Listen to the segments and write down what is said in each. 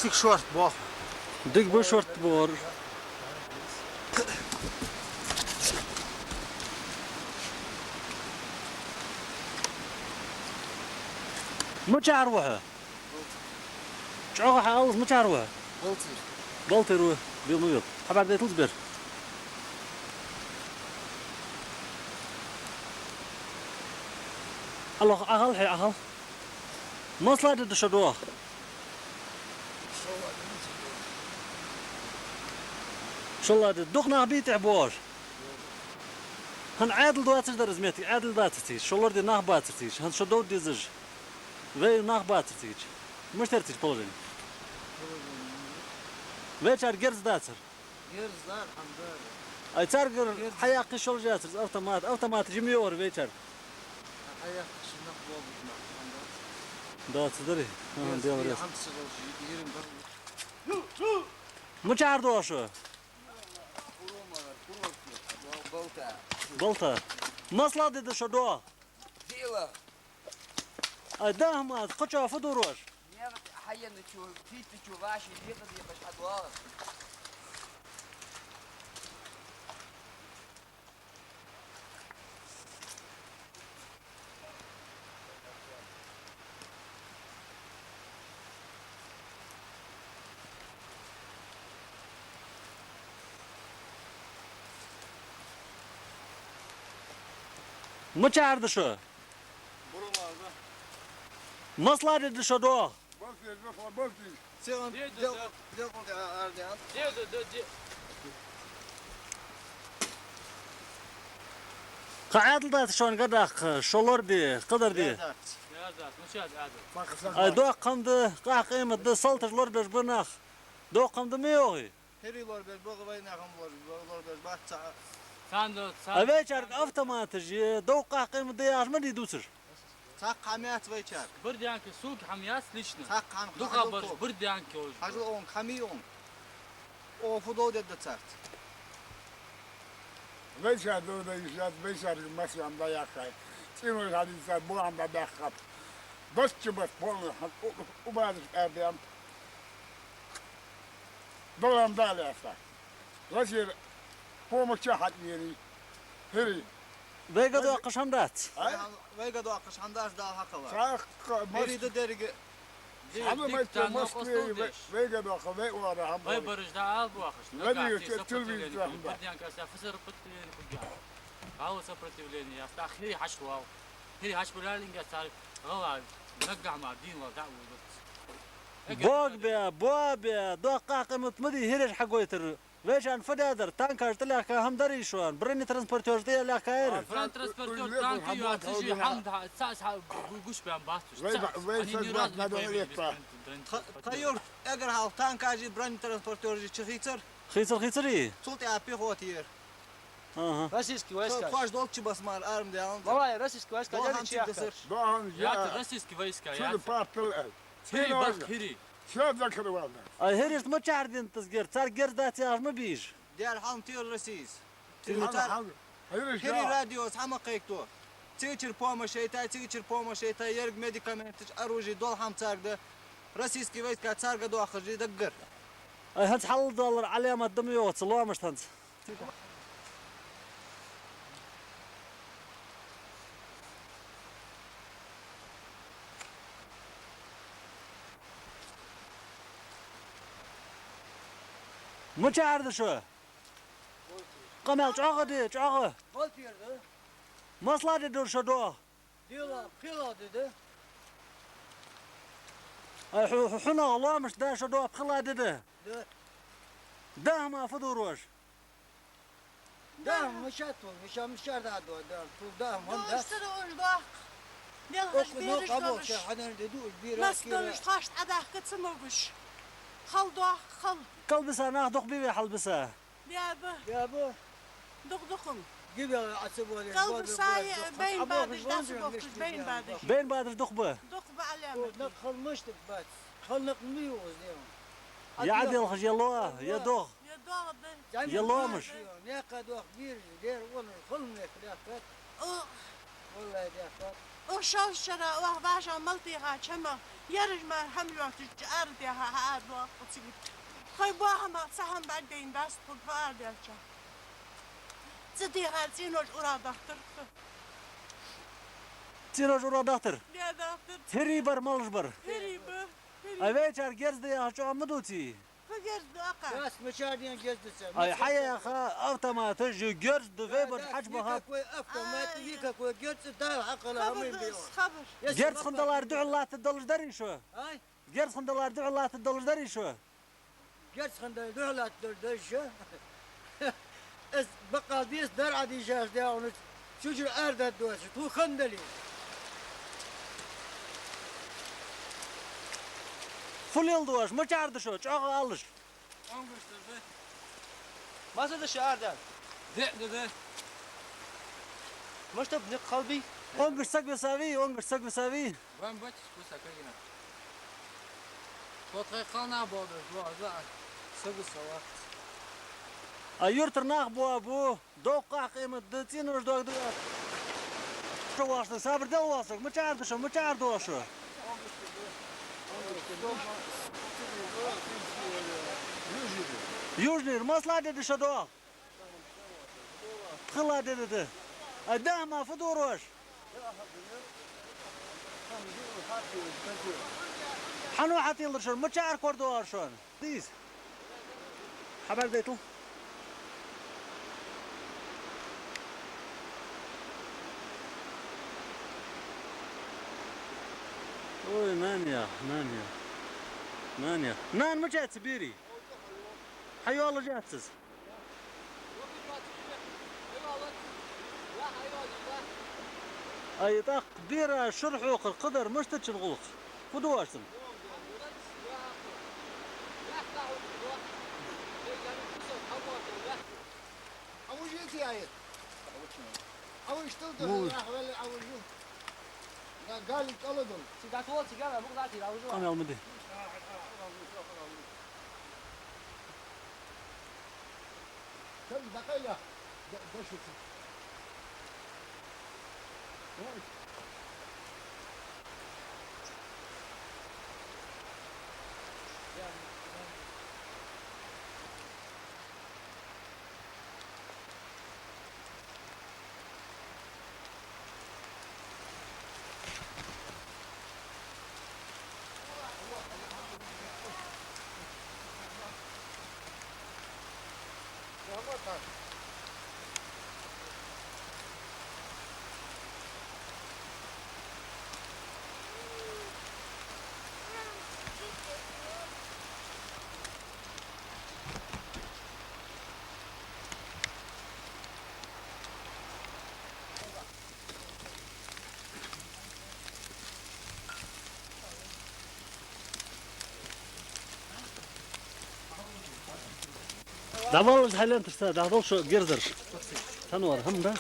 Tik short bak. Dik bu short bor. مجاروها شعوها حاوز مجاروها بلطر بيض حبار بيت الزبر الله أهل هي أهل ما صلاد الشدوه شو الله دخنا بيت عبور هن عادل دواتش درزميتي عادل داتتي شو الله دي ناه باتتيش هن شو دو ديزج وی نخ باترتیج مشترتیج پولین وی چار گرز داتر Gers dar hamdar. ای چار گر حیاقی شل جاتر اوتومات جمیور وی چار Ayak şınak boğulma hamdar. دات داری دیوار است Hamsı yerim ben. مچار دوشو Kurumalar kurortu. Balta. بلتا مصلا دیده شو دو Dila. ای ده مات قچا فدوروش Ne hayyan şu fit şu vaşı diye de baş adwa. مچار دشو Burumalarda. مصلا دیده شو دو Sen del konta ardiyan. قاعد دات شون قداخ شولور دي قدر دي ای دو قمد قاع قيمة دي سلطر لور بيش بناخ دو قمد ميوغي Heri lor bel boğu vay nakam lor bel bahça. ای وی چار اوتوماتج دو قاع قيمة دي اش مدي دوسر Tak kamiyat vay çar. Бердянки сук хамяс лично. Tak kam. Духа баш бердянки ож. Hacı on kamiyon. O futbol dedi çart. Veja do izat veja masam da yakay. Sinu hadisa bu anda dakap. Dostçu bas bol ubad erdiam. Dolam dalasa. Rasir pomoça hatmiri. Heri. وی قدو قشم دات Vay gado akış handar daha haka var. Sağ Heri de dergi. Ama mesela Moskva'yı vega do ve ora ham. Вай барыжда ал бу ахыш. Бердянки аса фср пыттын кугя. Ау сопротивление. Я стахи хашвал. Хири хашбулалинга сар. Гава نقع مع دين ودعوة بوق بيا بوا بيا دو قاع قيمة مدي هيرش حقويتر ويشان فدادر تانكاش تلاك هم دري شوان بريني ترانسبورتيوش دي لاك اير فران ترانسبورتور تانكي واتجي حمد ساس بوش بيان باستوش Kayır eğer halk tankacı brand transportörcü çıkıytır. خيصر Sulti api hotiyer. اها Российский войска. Koş dolçu basmar arm devam. Бабай, российский войска, Doğan дядя Чехов. çıkısır. Doğan Я ya. российский войска, Şunu я partıl el. Хири бах хири. Şunu zakırı var. اي هيرش ما تشاردين تزجر صار جردات يا ما بيج Diğer ham tiyor resis. Hayır Heri radyos hama kayıkto. Çiçir poma şeyta yerg medikament aruji dol ham çargdı. Российский войска çargı do axıcı da gır. Ay hans حل دولار علامة دم يوت سلامش هنس مو çağırdı şu. Kamel çağı de çağı. Volt yerde. Masladı dur şu do. Diyorlar, kıyla dedi. Ay xuna Allah'mış da şu do bıkla dedi. De. Da ma fuduruş. Da müşat ol, müşar da do. Da tu da manda. دوستر أولداق نلغش Okunu بيرش kabuk دلش şey haner dedi bir ناس دلش خاشت أداق كتسموش خل داق خل Kalbisa nahduk bibi halbisa. بيابه Ya bu دق دقم gibi asıl oluyor. قلب ساي بين بادش داس بوكش بين بادش Ben badır dukbu. دق Bu بعلامة ne kılmıştık bak. Kıllık mı yiyoruz diyorum. Ya adil xış yallah ya dog. يا داغ Yalamış. Ne kadar bir der olur kılmıyor kıyafet. Vallahi kıyafet. وشاو شرا واه باشا ملتيها شما يرج ما حملوا تجاردها هاد وقتي خي بوها ما سهم بعدين بس تطار دلشا تدي هاتينوش أورا دكتور Tinoş ura dahtır. يا دكتور Heri bar malış bar. هريبة Ay veçer gezdi ya şu amuduti. فقر دقا Yas müşar diyen gezdi sen. Ay haya ya ha avtomatı ju gördü ve bar hacma ha. Koy avtomat yıka koy götü daha akıllı hamim خبر diyor. خبر Gert xındalar du'allat dalışdarin şu. Ay. Gert xındalar du'allat dalışdarin şu. Geç خندای دولت دردشه از بقال بیست در عادی جاش ده اون چجور اردت دوش تو خندلی Full yıl duaş mı çağırdı şu çağı alış. Masa dışarıdan. ده مش تبني قلبي. On gırsak ve savi, on gırsak ve savi. وين بتش كوسا كينا توتغي قلنا بودر بوزا سقو سوا. Ay yurtır nah bu. Dokka kıymet de tinoş dogdu. Şu vaştı sabır del vaştı. Mı çağırdı şu, mı çağırdı o şu. Южнир, масла dedi şu do. Kıla dedi. Ay dama fuduruş. Hanu hatılır şu, mı çağır kordu şu. Diz. Haber deytul. Oy nanya, nanya. Nanya. Nan mı çatsı biri? Hayvalı çatsız. Ay tak bira şurhu qadar mش تشغلق. Kuduvarsın. أول شيء تيايد أول اشتغلت راح ولا أول شو قال لي طلدوا Ana almadı. كم دقيقة دشت Davalız halen tırsa, dağdol şu gerdir. Tanıvar, hem das.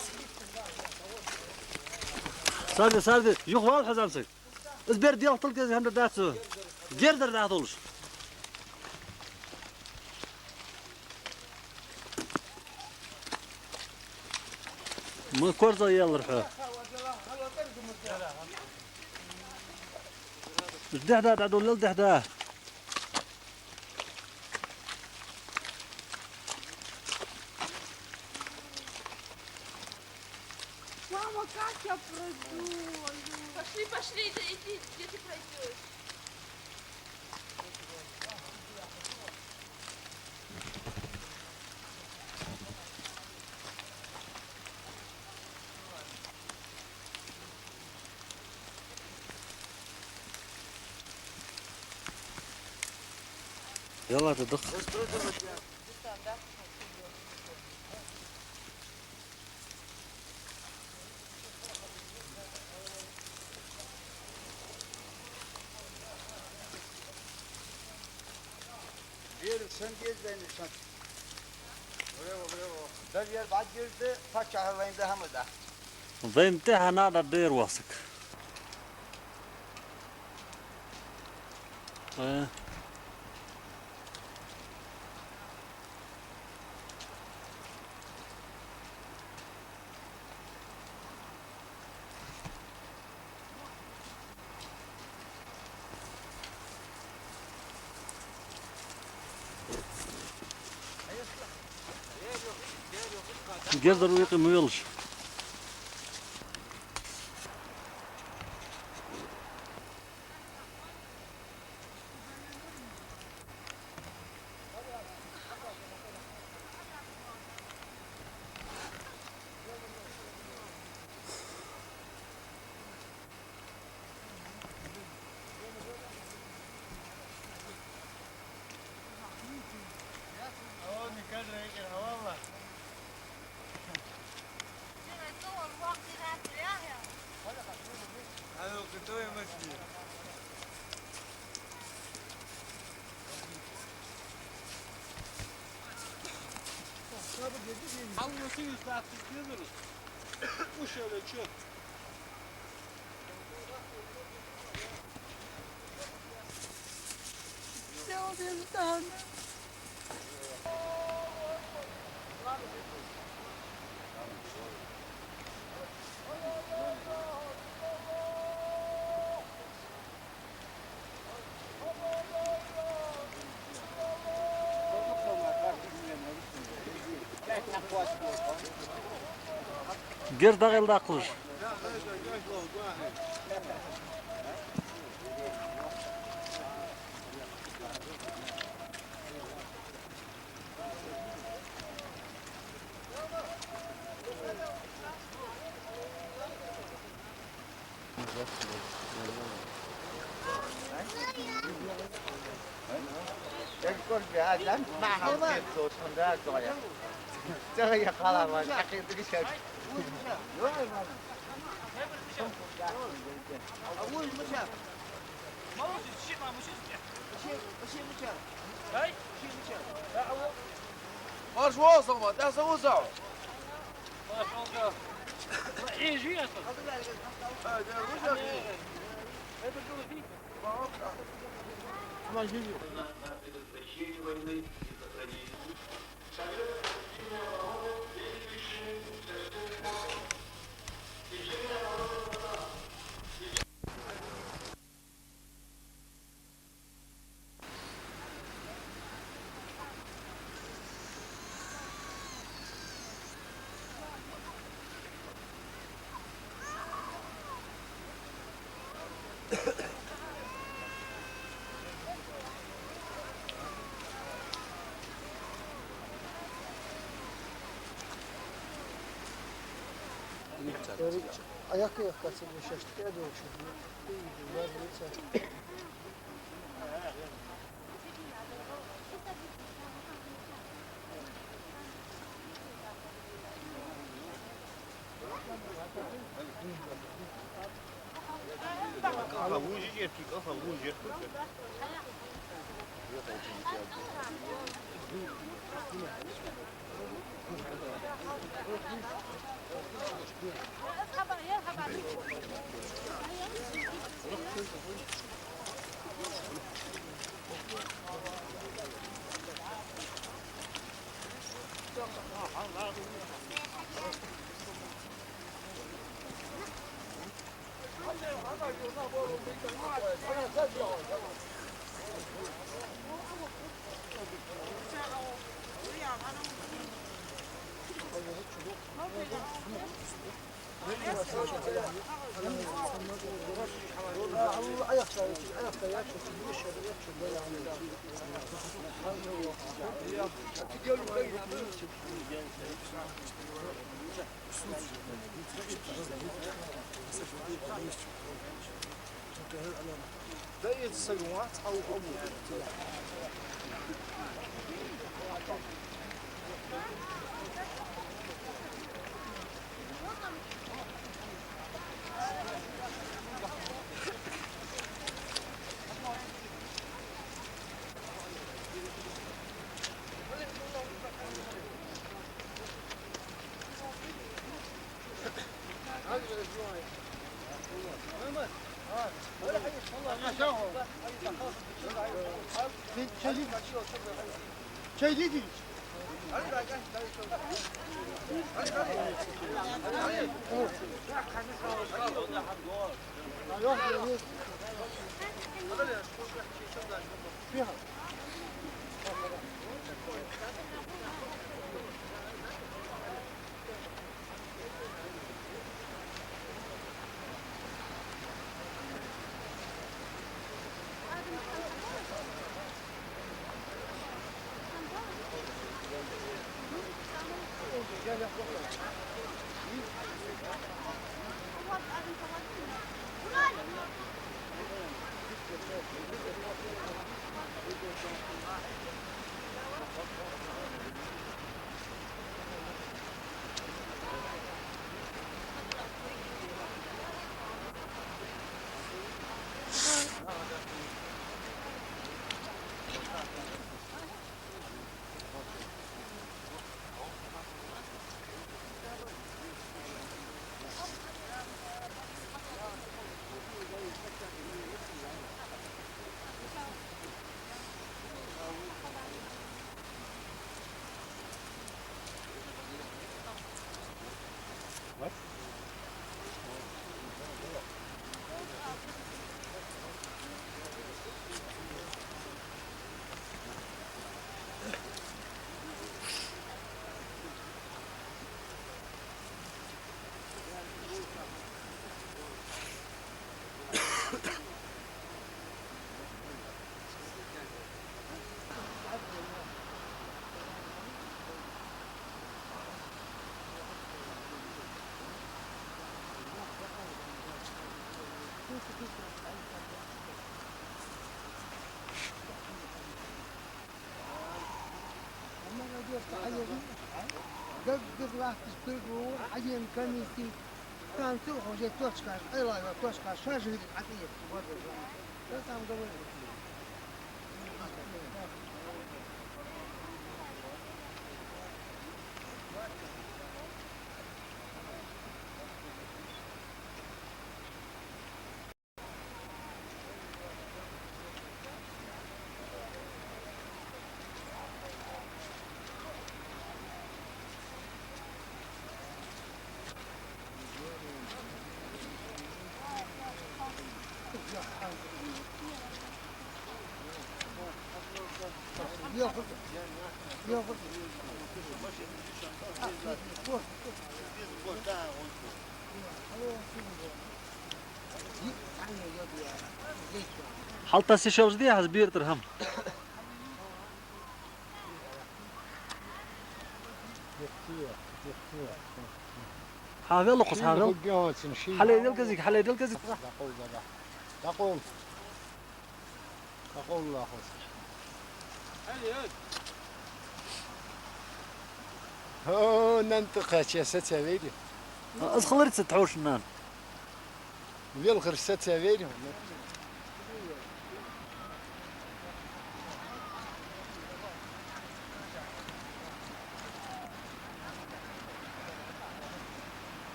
Sardı, yok val hazamsın. İzber diyal tılkız hem de datsı. Gerdir dağdoluş. Mı korza yalır ha. دهدا دعدو لل دهدا Мама, как я пройду? Пошли, пошли, иди, где ты пройдешь? يلا تدق. Bir sen gezmeyin sen. Bravo bravo. Der yer bak girdi. Kaç ahırlayında hem de. بيمتحن هذا الدير واسك. ايه قدر ويقي ما يلش. Alıyorsun üstad tutuyoruz. Bu şöyle çöp. غير داغل داقلش. Ekor bihadan mahal sos handa doya. Caya kalaman hakiki şey. Yok mu? Avul mıca. Mavuz şişi mamışız ya. Şişi mıca. Hay? Şişi mıca. Ya avul. Marş olsun mu? Derse olsun. ايه جيت Hadi hoşça kal. Ayak kaçırmış şaştık ya doğuşu. Şeydi. Gdyby było, a nie komisji, tam tu chodzi toczka, ela toczka, szarży, a ty jest wodę. To tam go yok. Yok. Haltası şovuz diye az bir dirham. حاول قص حاول حلا يدل كزيك حلا يدل كزيك تقول الله خذ هو ننطق ستة فيديو أزخلرت ستعوش النان ويلغر ستة فيديو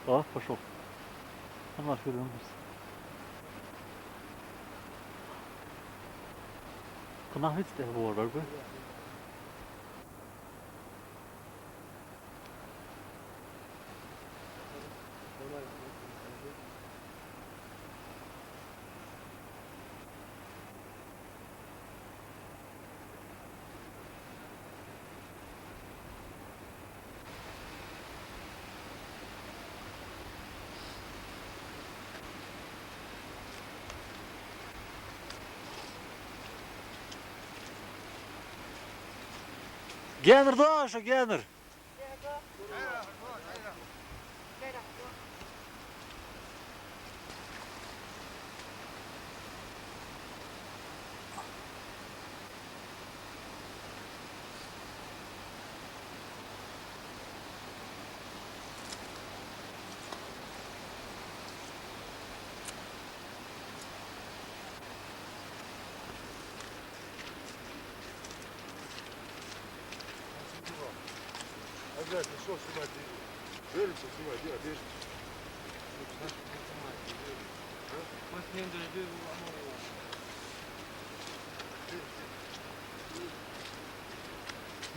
اه بشوف انا في الامس كنا هيت تهبور برضه Gelir doğaşa gelir.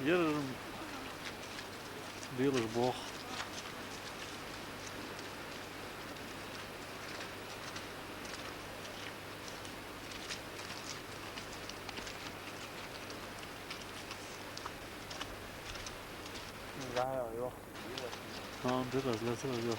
Yerim dealer boch. Tamam biraz lazım olacak.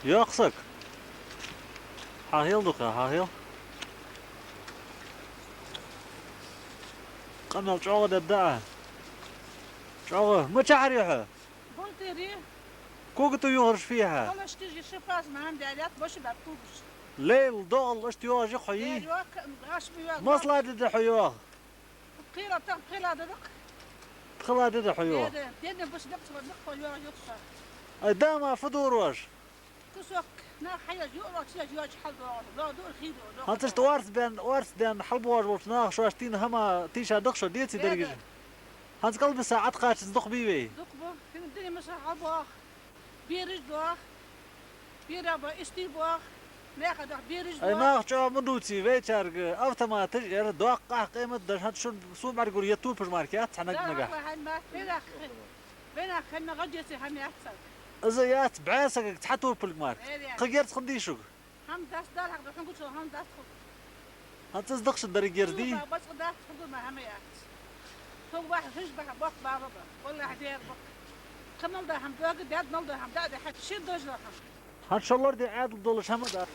Yoksak. Hahil duka, hahil. قمل شعوغ الدعاء شعوغ ما تعريحه بولتيري كوكتو يهرش فيها والله اشتجي شفاز ما عندي عليات باش بطوبش ليل ضغل اشتيواج حيي غاش بيواق مصلا دد حيوغ قيلة تق قيلة دق خلا دد حيوغ دينا باش دق نقفل يورا يقصر داما فدور واش كسوك نا حيا يورا تيا جواج حل لا دور خيدو هانتش توارث بين حلب واج وفناخ شواشتين هما تيشا دقشو ديتي درجج هانت قلب ساعات قاتش دق بيبي دقبو في الدنيا مسح باخ بيرج باخ بيرابا استي باخ ناخد بيرج اي باخ ناخ شو مدوتي ويتشارج اوتوماتيك ير دوقع قيمة دش هاد شو معرقول يتول بش ماركات حنق نجح بينك خلنا غديتي هم يحصل إذا يات بعاسك تحطوا بالمارك قيرت خديشو هم داس دارك بحن قلت هم داس هانت تصدقش الدرجير دي بس داس خذوا ما هم يات هو واحد هشبه بق بابا ولا حدير بق كمل ده هم داق داد نل ده هم داد حد شيل دوج لهم هان شلور دي عادل دولش هم دا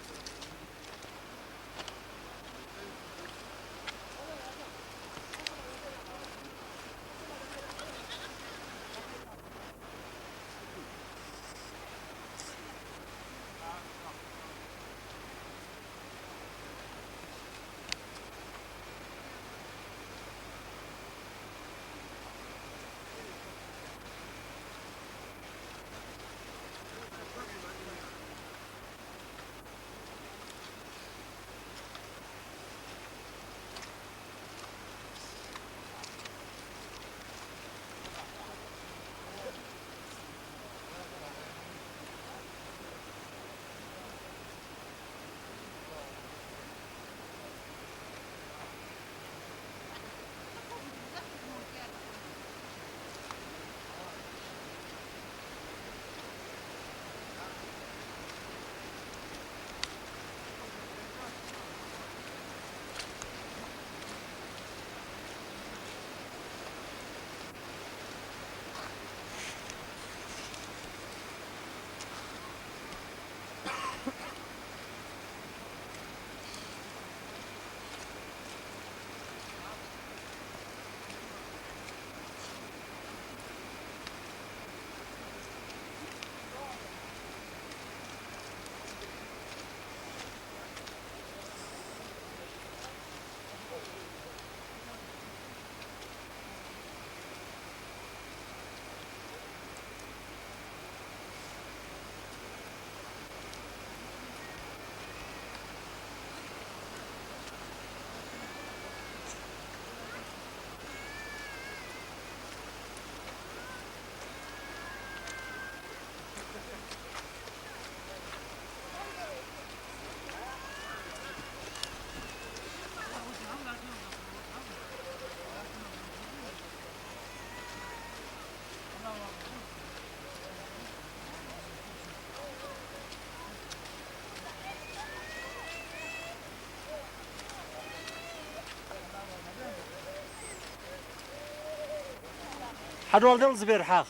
حدول دل زبير حاخ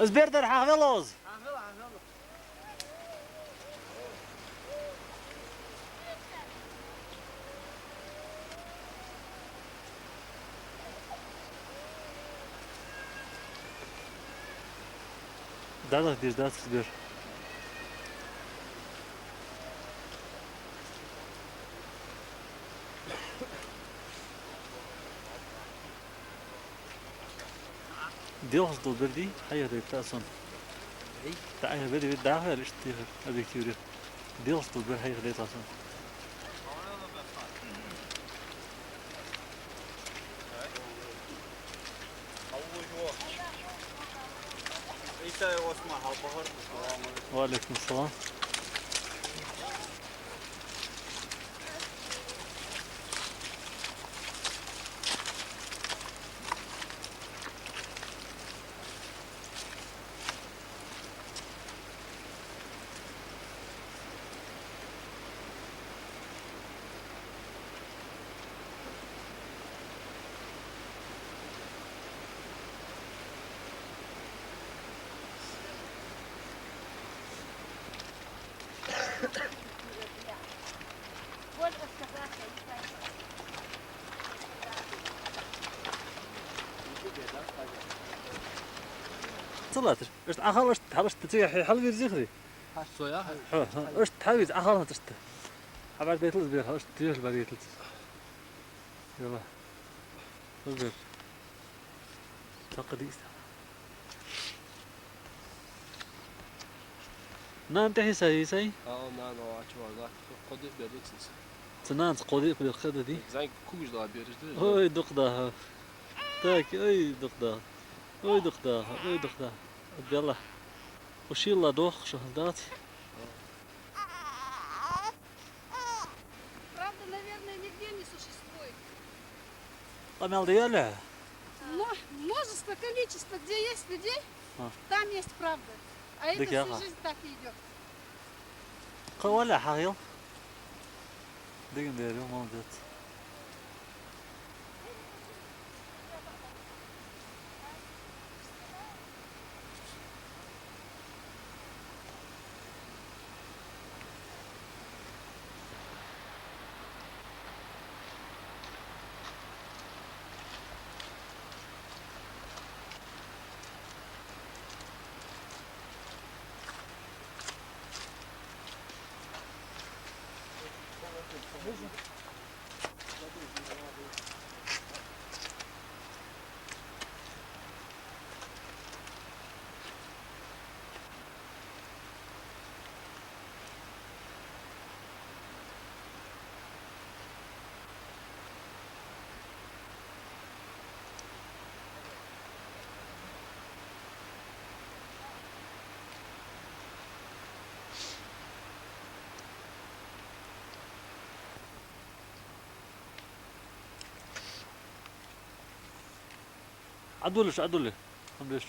زبير در حاخ دلوز ده دير ده زبير Dios do verdi, hayır reputação. Tá aí verdi dá ver este adquirido. Dios do ver hayır reputação. وعليكم السلام. صلاتر اشت اخر اشت حلشت تيح حل في زخري Soja? اشت حاويز اخر اشت حبات بيت الزبير اشت تيح البريت يلا الزبير تقديس نام تحي ساي ساي Aa, nou, had je wel dat. God dit bij dit is. تنان قضية في القدة دي Zijn koers daar bij is. اوي دقداها تاك اي دقداها اوي دقداها اوي دقداها يلا وشي الله دوخ شهدات Правда, наверное, нигде не существует. قمال ديالها Но множество, количество, где есть людей, А. там есть правда. А это Так я всю ага. жизнь так и идет. قوالا حقيل دقن ديالو موجود عدولش عدولي ليش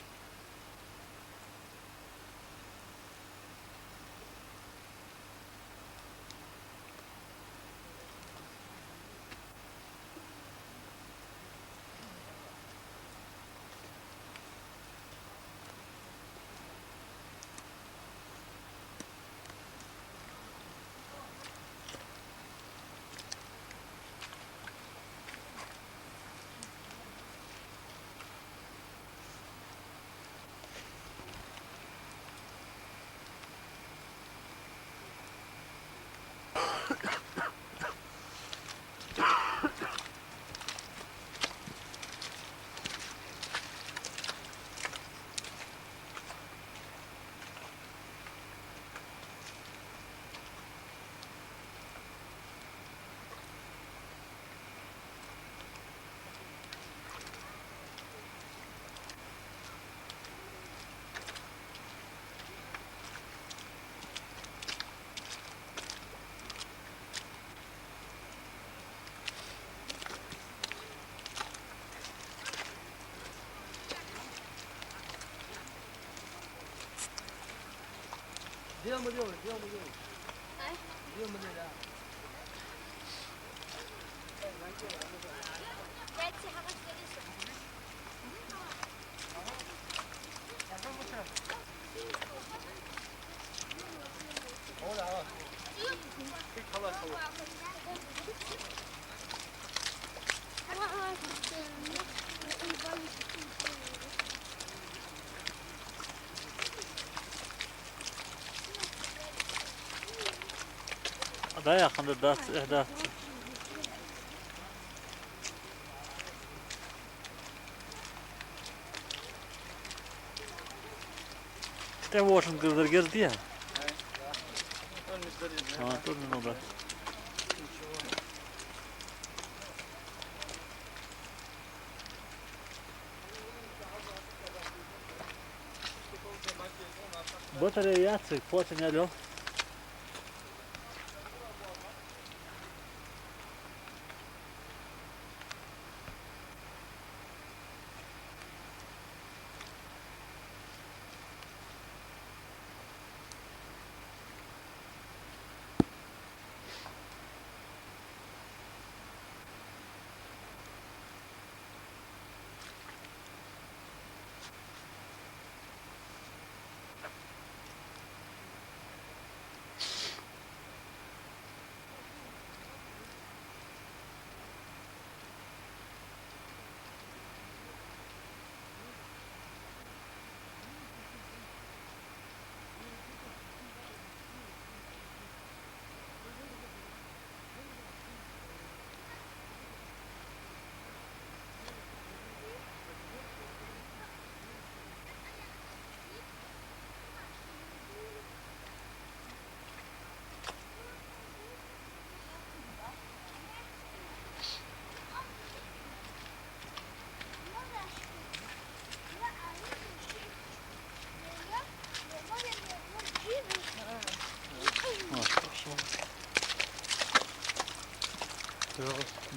Diyor mu diyor? Ay. Diyor mu diyor? Дайте, хорошо, Da yakında da ihdat. İşte bu olsun kırdır girdi ya. Ha, dur ne oldu? Batarya yatsık, poçun alo.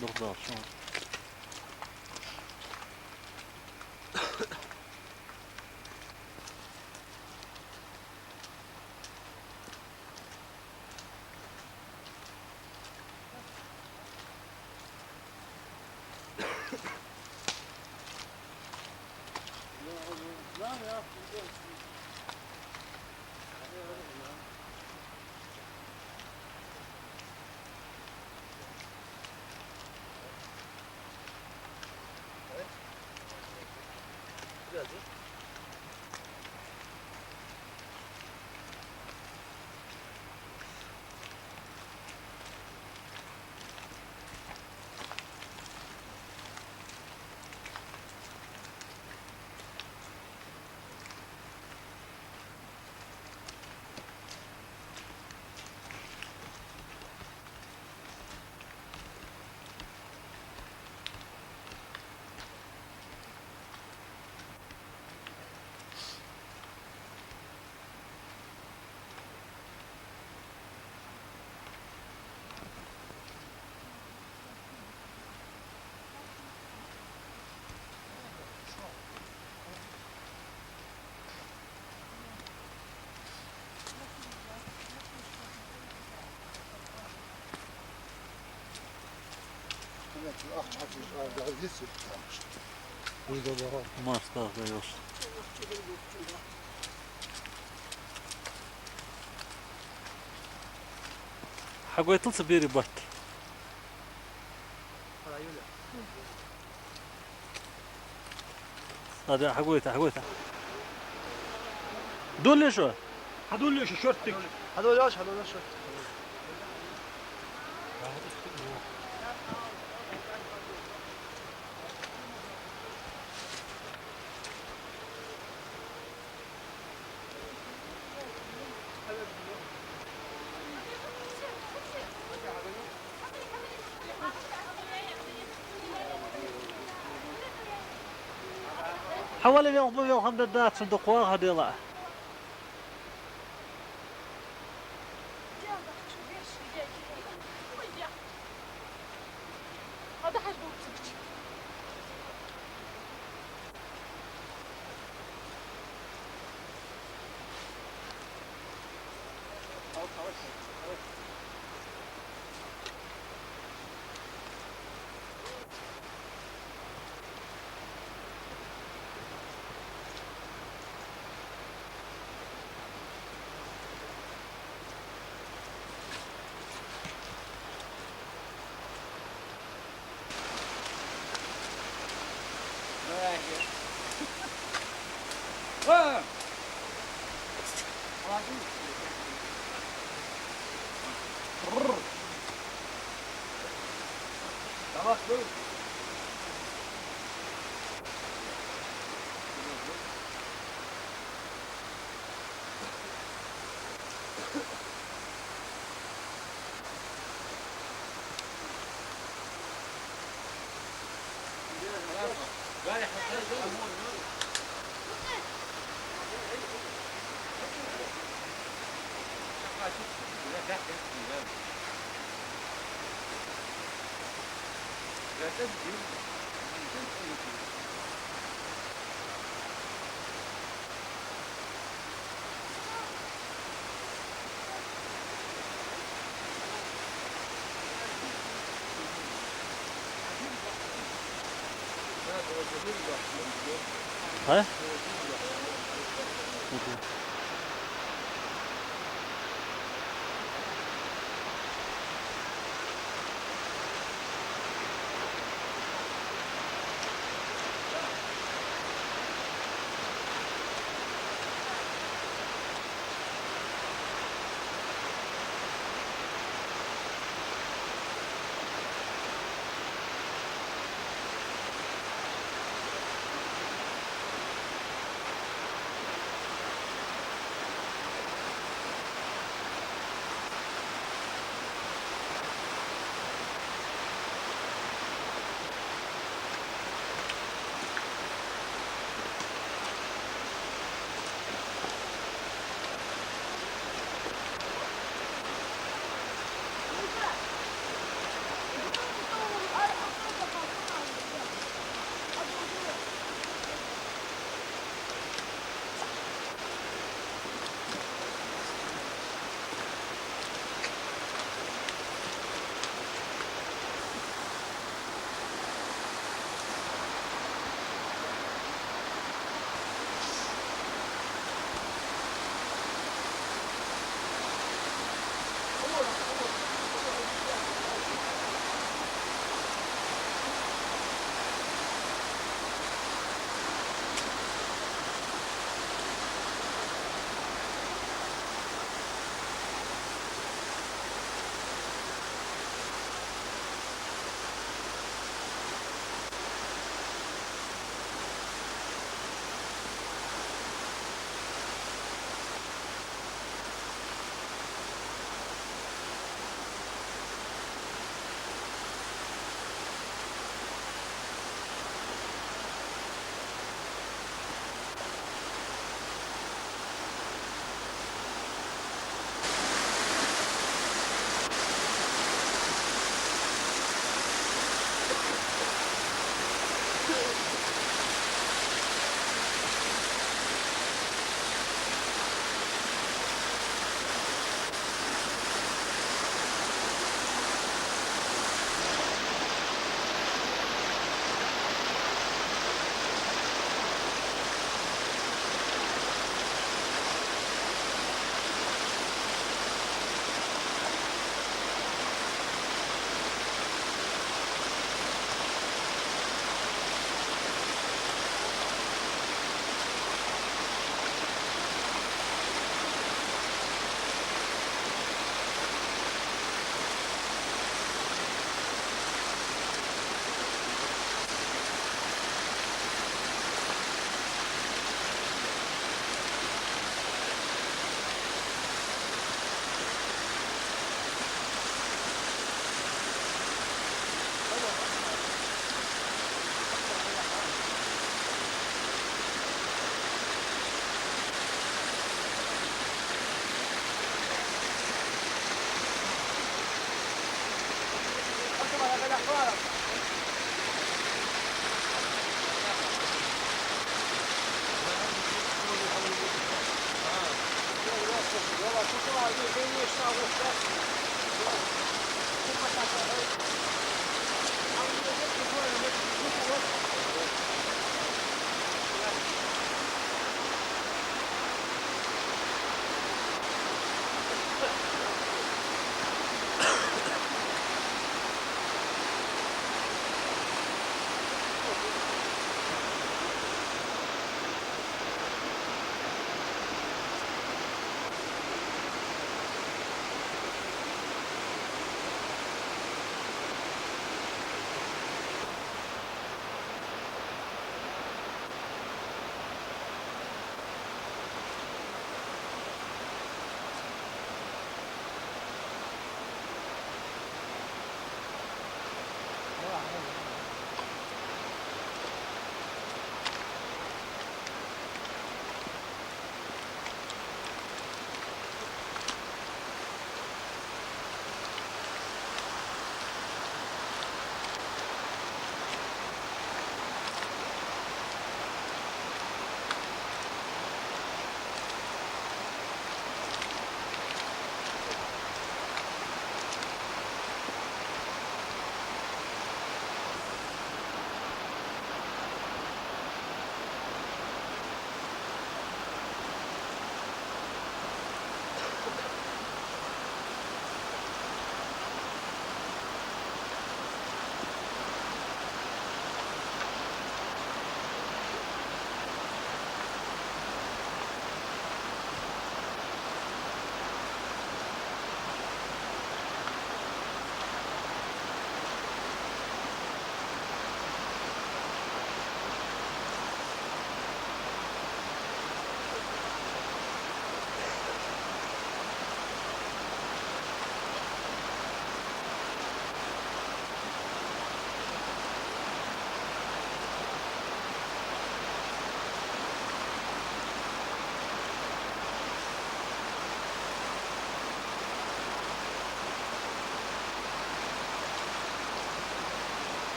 Dur da şu. Maç da yok. حقويت الصبيري بط هذا حقويته دول شو هدول شورتك هذول ايش شو حوالي 100 دات صندوق واحد يلا هذا حاجة بوكسك Bak dur. Ha?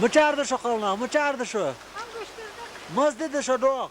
مچارد شو قلنا مچارد شو مزدد شو دوغ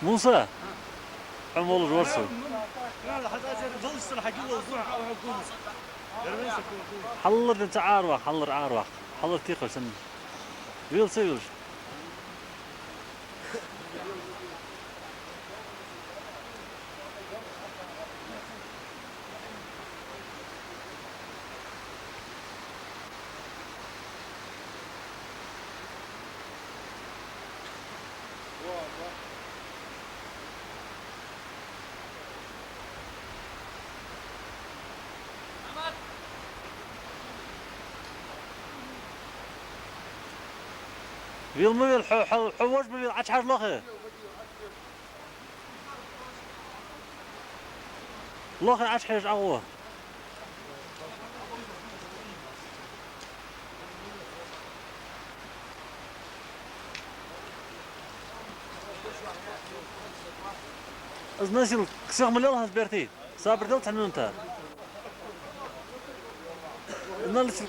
موسى عمول جورسو حلر انت عاروح حلر عاروح حلر تيقل سن ويل سيوش ويل ميل حوش بيل عش حاج لخي لخي عش حاج عوه از نسيل كسر مليل هزبرتي صابر دلت عنو انت نلسل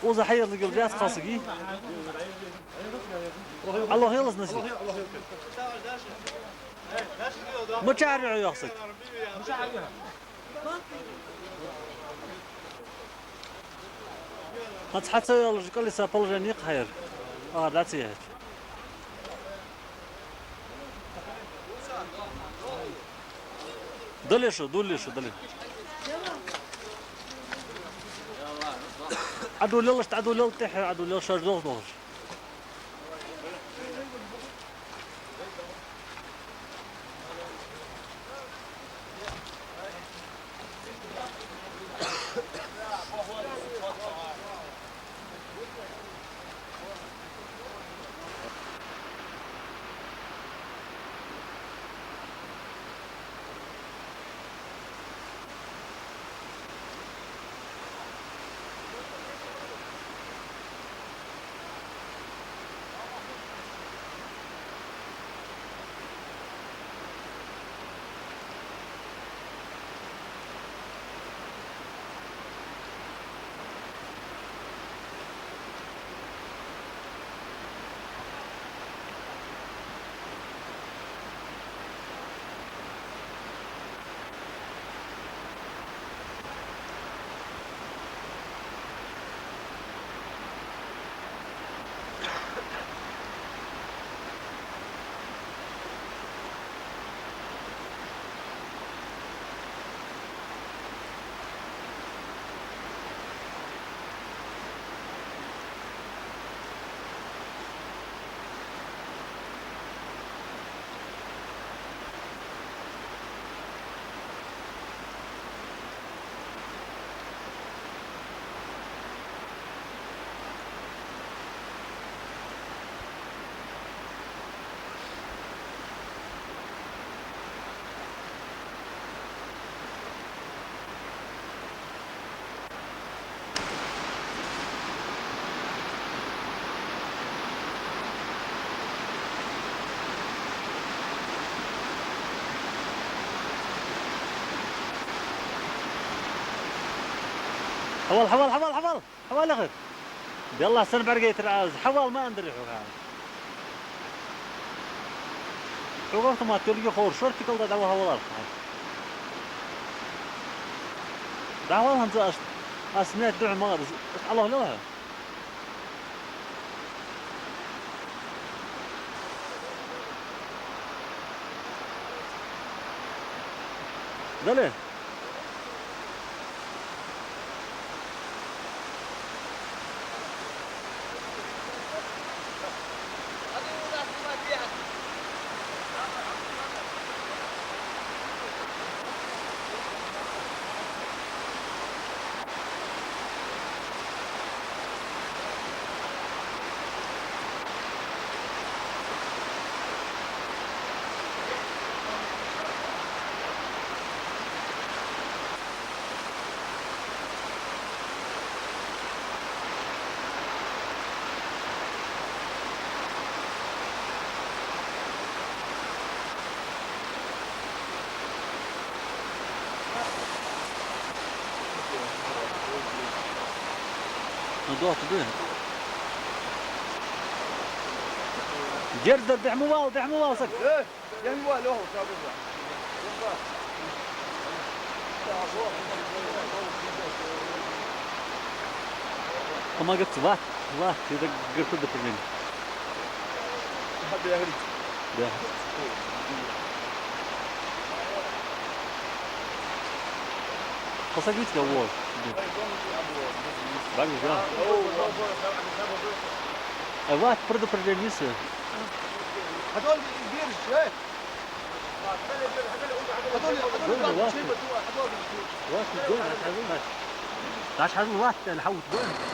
وزا حير لقل جات قاسقي الله يلز نسيل ما تعرف يقصك حتى يلا قال لي سابل جانيق خير that's it دلشو دلي عدو ليلش عدو ليل تحي عدو ليل شجوغ نوش حوال حوال حوال حوال حوال اخر يلا سن برقيت العاوز حوال ما ندري حوال حوال ما تلقي خور شرطي كل دعوة حوال دعوة هنزا أسمعت دعوة ما الله لا دلي ضغط به جرد بيعموا واو سك ايه يعملوا له ما قلت وات إذا قلت ده مني حد يهري ده خاصك بيتك أول باقي جاه وات برضو برجانيسه هدول بيرش ايه هدول وات الجول هتحزن تعش حزن وات نحوت جول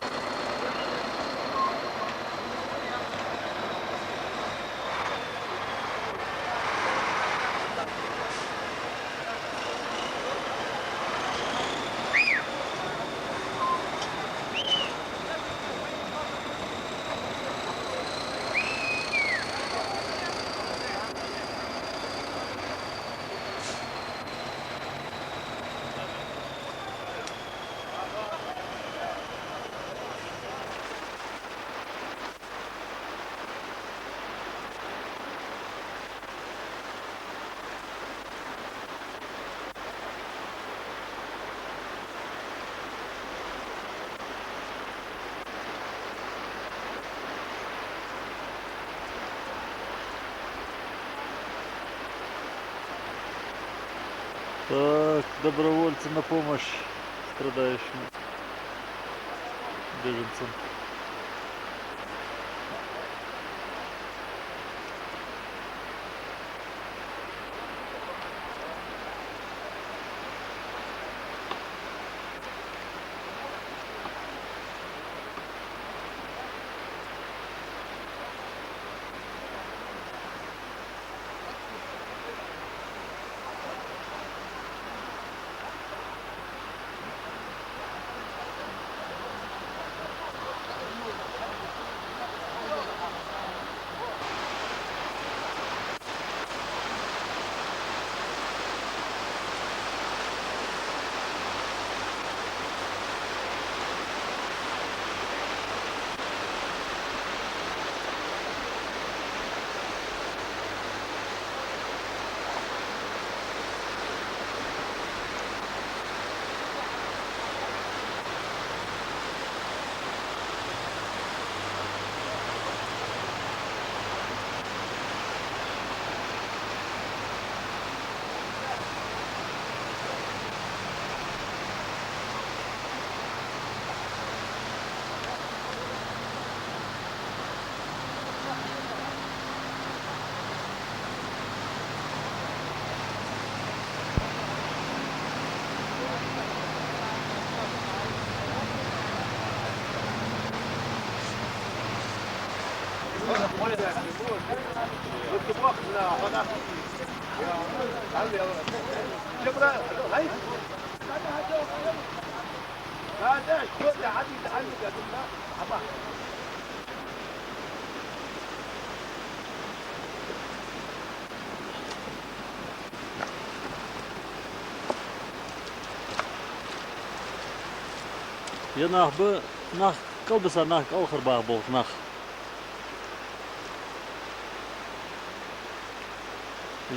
Так, добровольцы на помощь страдающим беженцам. Ya nach bu nach kalbisa nach alkhır bağ bol nach.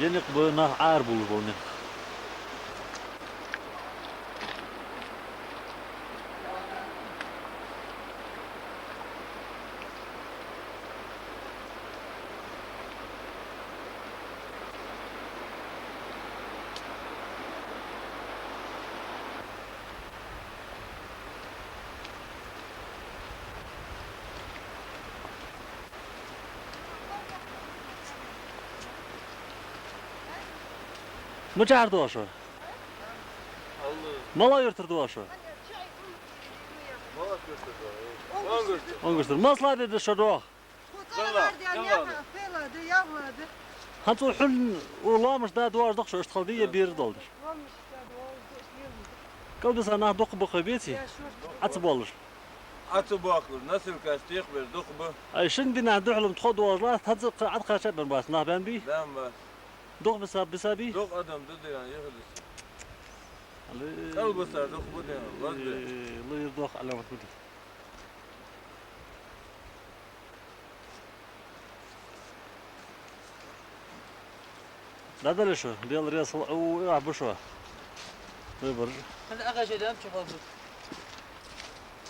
Yenik bu nach ağır bulur bolne. Mı çağırdı o şu? Mala yırtırdı o şu. On göster. Masla dedi şu do. Hantu hül ulamış da duvardık şu iştihal diye bir doldur. Kaldı sana doku bu kıbeti. Atı olur. Atı bakır, nasıl kastık bir dok bu. Ay şimdi ne duhlum txod duvarlar tazı at kaçar ben bas. Nah ben bi. Ben bas. Dok bisabi. Dok adam dedi yani yıkılır. Kal basar dok bu diyor. Vazde. Lıyır dok alamat bu. لا ده شو ديال رياس او يلعب شو يبر هذا اغا شيء دام شوف ابو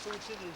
شو تدري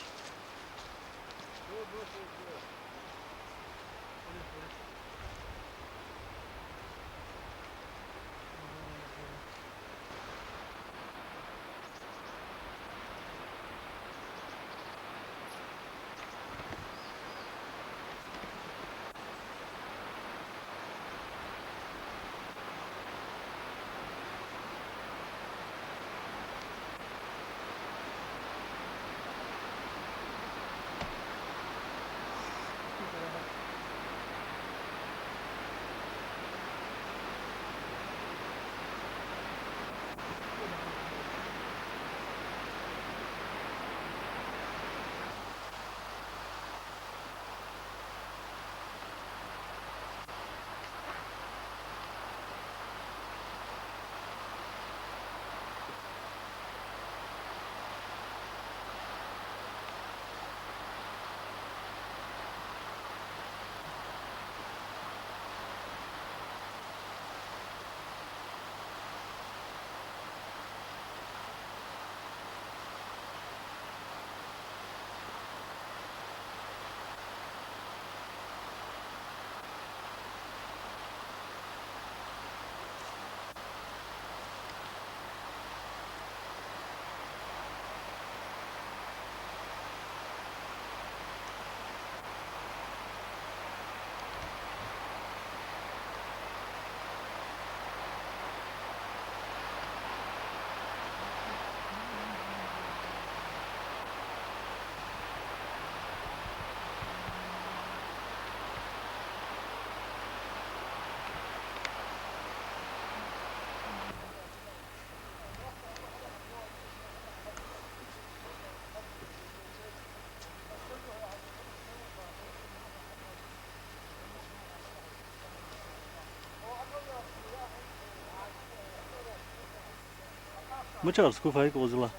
ما تعرف سكوف هيك وزلا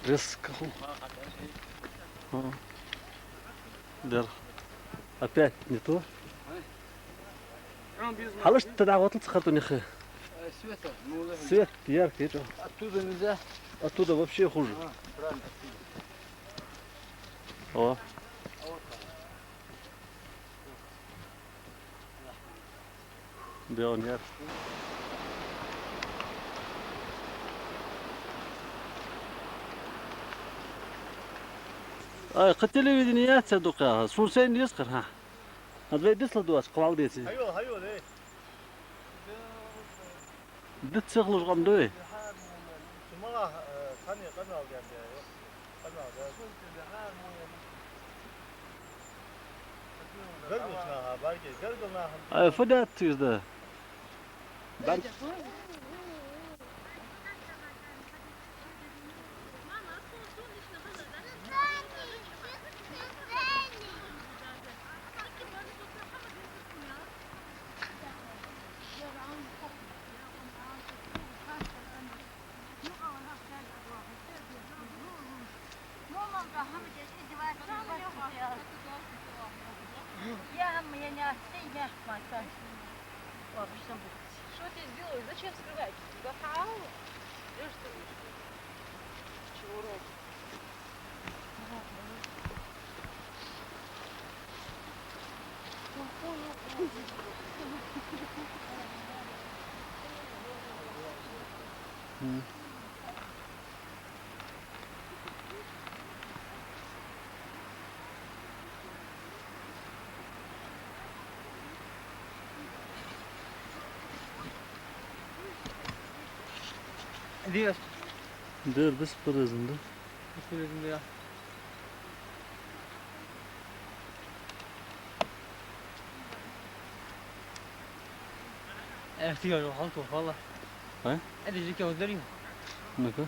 رزق هو der опять не то حلش تدعوات تسخرتوا نخ свет яркий это оттуда нельзя оттуда вообще хуже о Белый яр. التلفزيونيات صدقها سورسين يسخر ها هذا بيدسل دواس قوال ديتي هيو ليه دت سخلش قمدوي شمالها ثانية قناة جنبها قناة قرقلناها باقي قرقلناها اي فدات تيزده ben Я меня стыдно, мать. Что ты сделаешь? Зачем скрывать? Гахау? Чего робот? Diyor. Dur biz pırızında. Söyledim ya. اختيار وحالته والله. ها؟ ادري زي كده ودريم. Naka?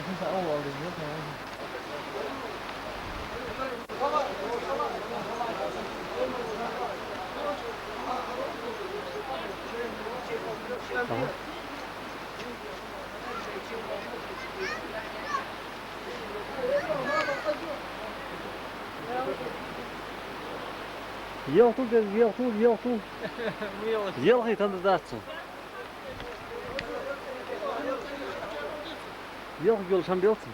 كنت اول بالظبط. Yeltu dedi, yeltu. Yel hit kandidaatçı. Yel yol şan bilsin.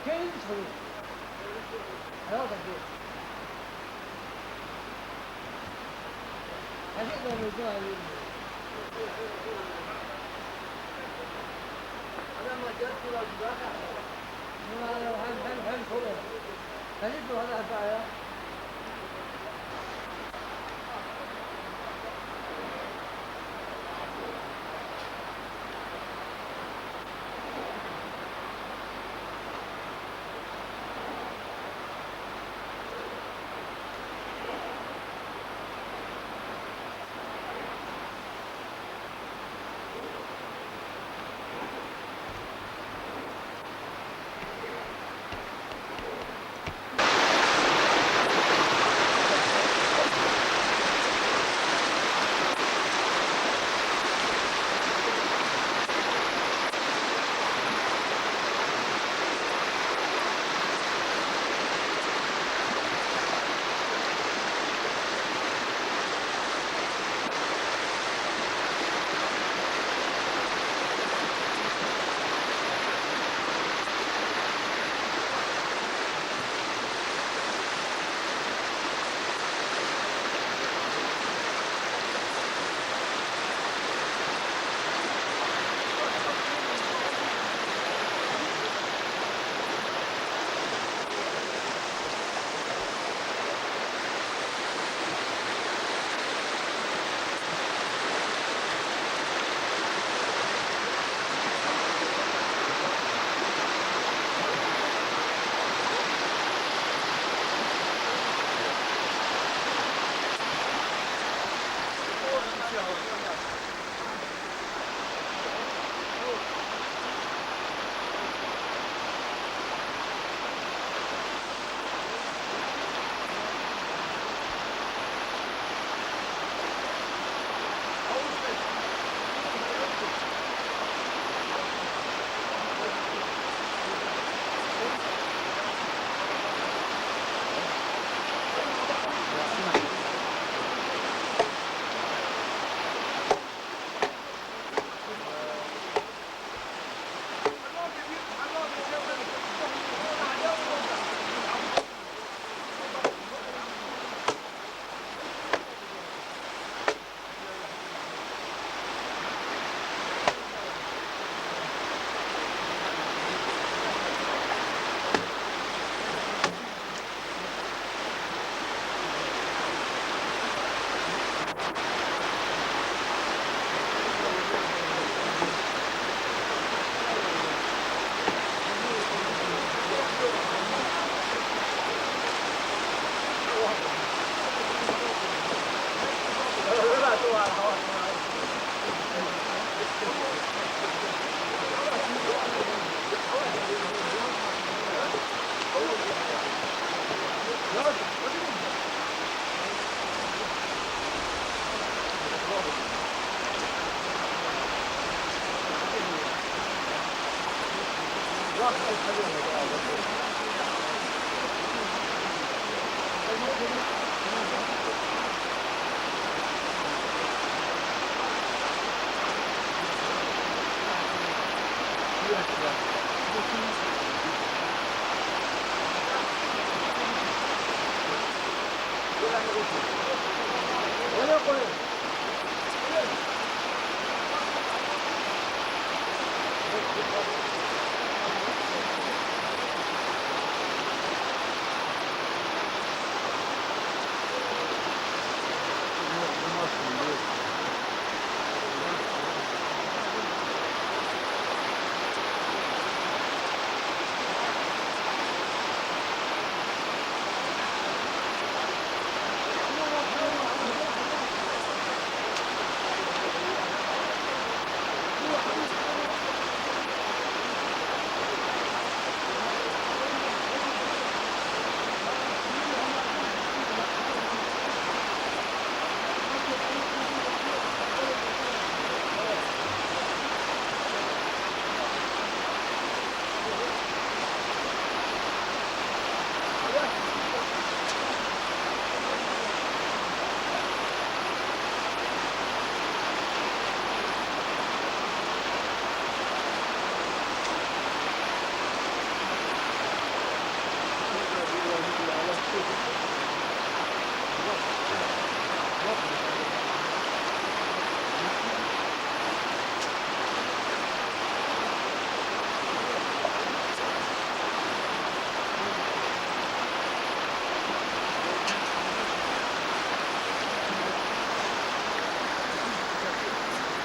كيف تسوي؟ هذا كيف؟ هذا الموضوع أنا ما جرت ولا جرت. ما هم كله. هذا أبغى.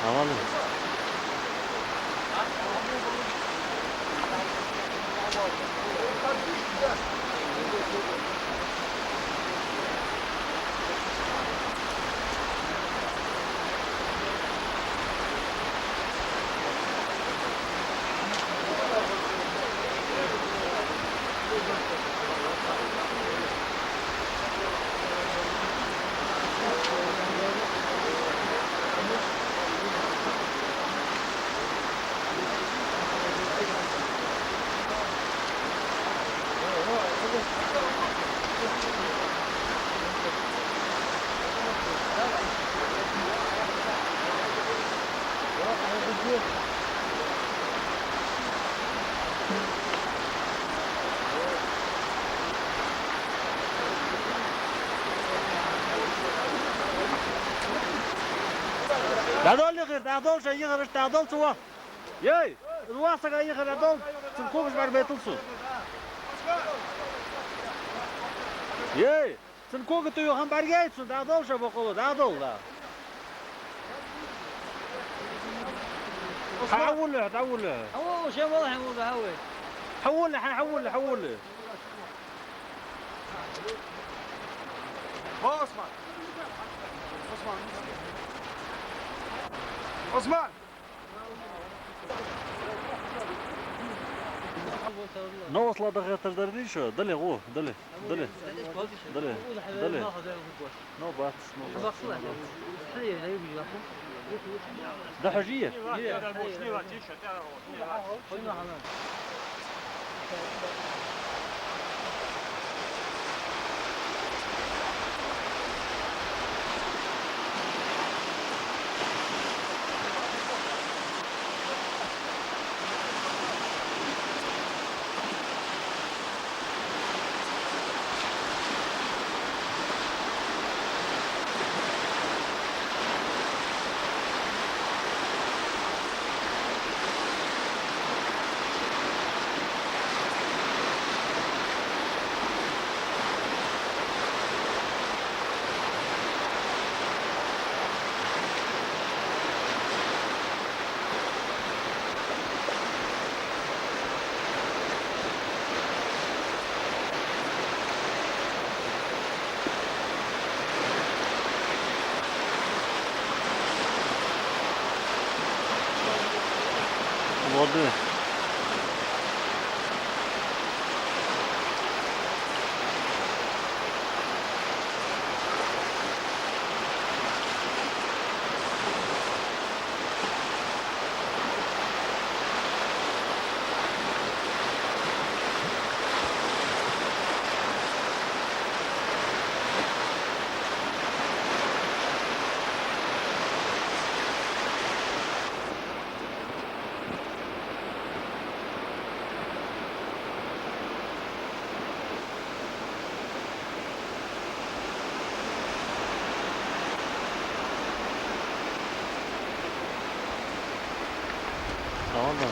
Havalı. Dağdol yıkır, dağdol şey yıkır, dağdol suva. Yey, suva yıkır, dağdol. Sen kovuş var betulsun. Yey, sen kovu tuyu ham bargaytsun, dağdol şey bokulu, dağdol da. حولها حولها هو شيء واضح يقول هوي حولها حولها حولها Osman. Osman. No wasla da getirdir değil şu. Dale go, dale. Dale. Dale. Dale. No bats, no bats. ده حجية. Vody. Tamam da.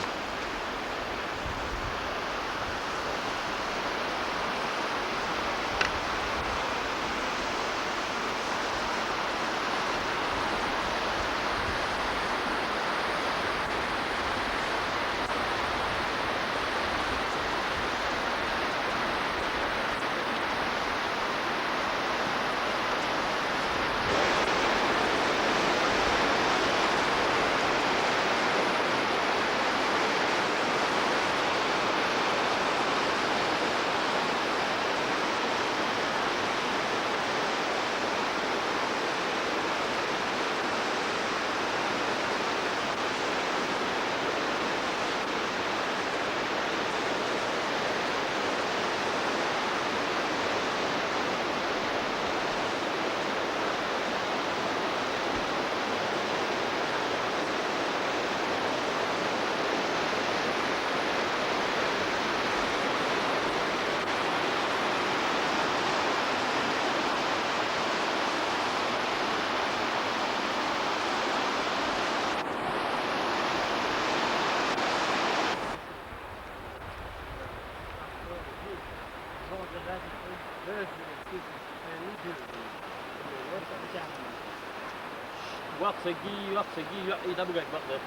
وقت سجي إذا بقى بقدر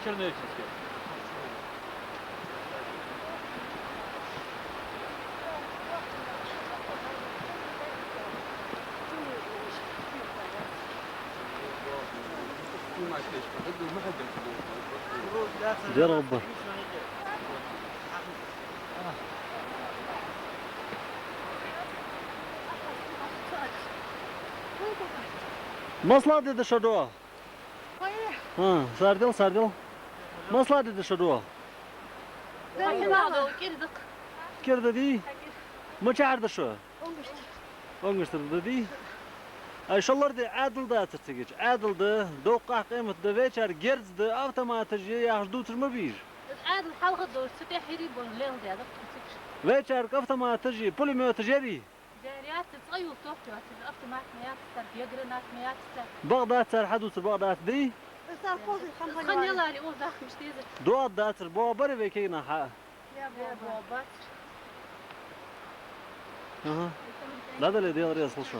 شو نرجع كده دير غبر مصلحة dedi şurada. Ha, sardil. Maslahة dedi şurada. Kir dedi. Ma çağırdı şu. Onguştur dedi. Ay şollar de adil da atırtıgeç. Adil da doqaq qiymet de veçer gerzdi avtomatici yaxduturma bir. عادل حلقة دور ستة حري بون ليل ده ده Veçer avtomatici polimetriceri. جاريات تصيو توقف أكتر معك ميات تر يقرنات ميات تر Bağdat ser hadutur Bağdat di. خلني يلا اللي أول داخل مش تيزر Doğat datır bu bari ve keyna ha. يا بابا Aha. La da le diyor ya şu.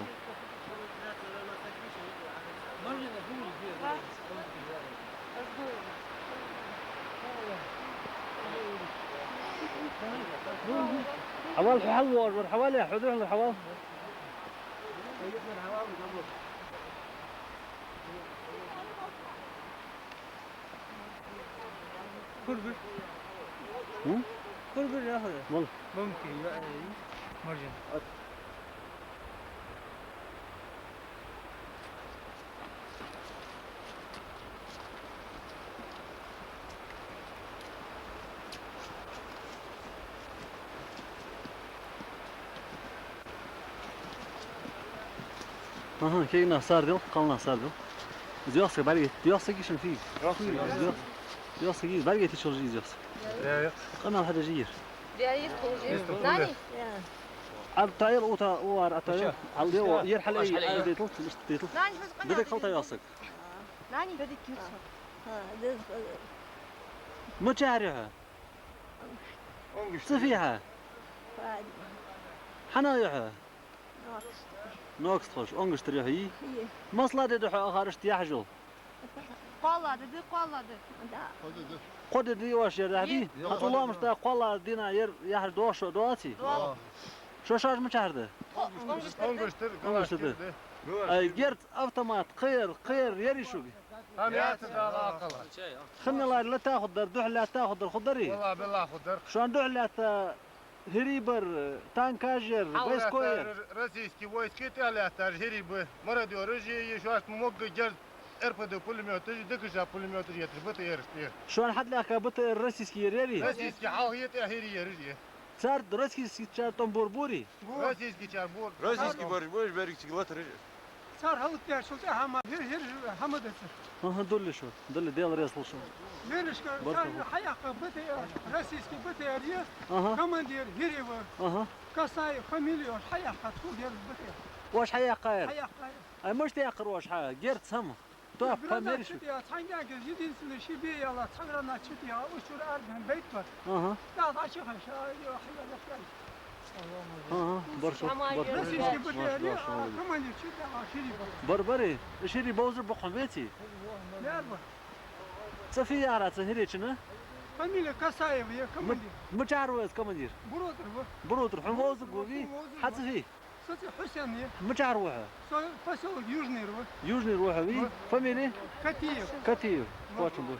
حوال حوال والحوالي حضور الحوال كربر كربر ياخذ والله ممكن مرجان Aha keyna sardil qalna sardil. Diyorsa bari diyorsa ki şunu fi. Diyorsa ki bari git şunu diyorsa. لا قمع هذا جير. ناني عبد طاير وار طاير على يرحل اي ديتل ديتل ناني بدك خلطه ياسك ناني بدك ما تعرفها صفيها حنايعها نوكس خوش اونغش تريحي مصلا دحو اخرش تيحجو قالا dedi قالا dedi قد دي واش يرحدي الله مش تا قلا دينا ير يحج دوش دواتي شو شارج ما تعرفه Onguştur. اي جرت اوتومات قير يري شو Hamiyatı da akıllı. خلنا لا تاخذ دوح لا تاخذ الخضري Vallahi billah kudur. شلون دوح لا هريبر تانكاجر بيسكوير Российские войски талятар херибы. Мара диорыжи ешуаш мог герд РПД пулеметы, дыкыжа пулеметы жетир. Быты ерстер. شلون حد لك بت الروسيسكي يري Российский халхиет ахири ерижи. صار روسيسكي صار تنبوربوري Российский чарбур. Российский борщ, будешь берегти глотать. صار هو تاع شو تاع هر حمد ها دول شو دول ديال رياس شو ليش برضه. كان حياقة بتي راسيسكي بتي ريا اها كمان دير هيريوا اها كاساي فاميليو حياقة تقول دير بتي واش حيا قاير حياقة اي مش تيقر واش حيا جرت سما تو فهميش يا تانجا جديد سلشي بي يلا تغرنا تشتي وشور أردن بيت بر اها لا عاشق شاي وحلا لفلاي اها برشا بس يجي بدي كمان يشتي عشري بربري اشيري بوزر بقمتي لا أربع صفي يارات هريتشنا فاميليا كاسايف يا كمان مچاروز كمدير برودر بروتر حموز قوي حتى فيه صوتي حسين يا مچاروها فسو يوجني رو يوجني روحه وي فاميلي كتير كتير واتشو بو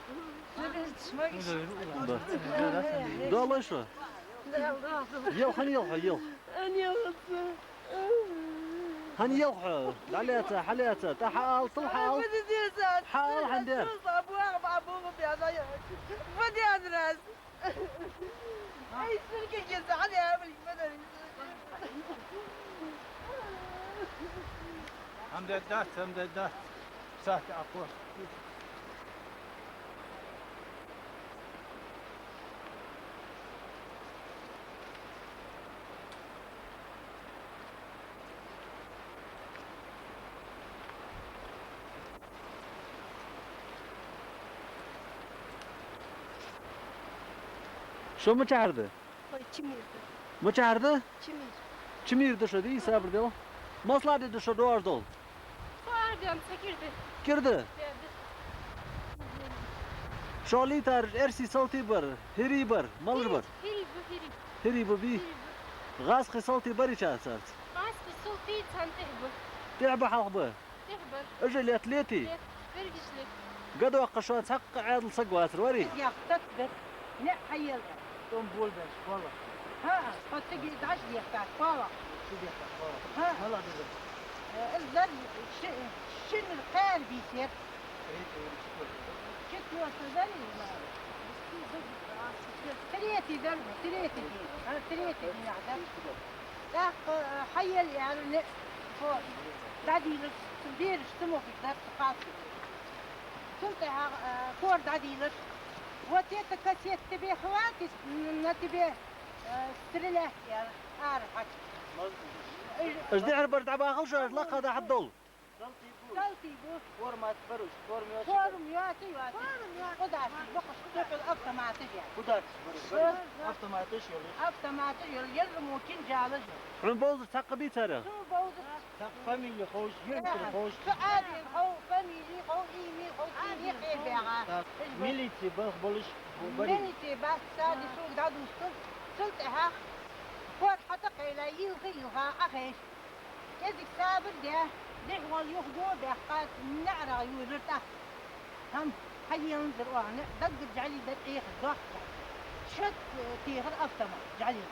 والله شو يو خلي يلحق يل هني يلحق عليها حليتها تحال طلحال حال حندير بدي ادرس اي سلك جزء عليها بالمدرسة همدلدات ساعة عفوا شو مچارده مچارده چمیر شو دی صبر دل مصلحت شو دور دول Pardon, çekirdi. girdi شو ليتر ارسي صوتي بر هري بر مالر بر هري ببي غاز صوتي بري شاسات Bas bir sulti tantehbu. تعب حلبه Tehber. اجل اتليتي Vergislik. قد وقشوا حق عادل صقوات وري يا تكبر لا حيل توم بول بس والله ها فتجي 11 دقيقة والله ها والله الزر شن الخير بيصير شكله تزري تريتي دربه تريتي انا تريتي يعني لا حيل يعني فوق دادي تدير اشتموا في الدرس خاصة كنت كور دادي لك وتيت كاسيت تبي خواتي تبي ستريلة يعني أعرف اش دعر برد عبا خلشة لقى دا حدول قلتي بو فورمات بروش فورمياتي قداش بقش تقل أفتماتيش يعني قدرت أفتماتيش يلمو كنجالج عم بوزر تقبي ترى شو بوزر فاميلي خوش يمكن خوش سعادي خو فاميلي خو إيمي خو إيمي خير بيعا ميليتي بلش ميليتي بس سادي سوق دادو سلطها فور حتى قيلا يلغيها أخيش كذي سابر ده دعوة يخدو بحقات نعرى يورتا هم هيا ينظر وانا دق جعلي دقيق ضغط شد تيغر أفتما جعلي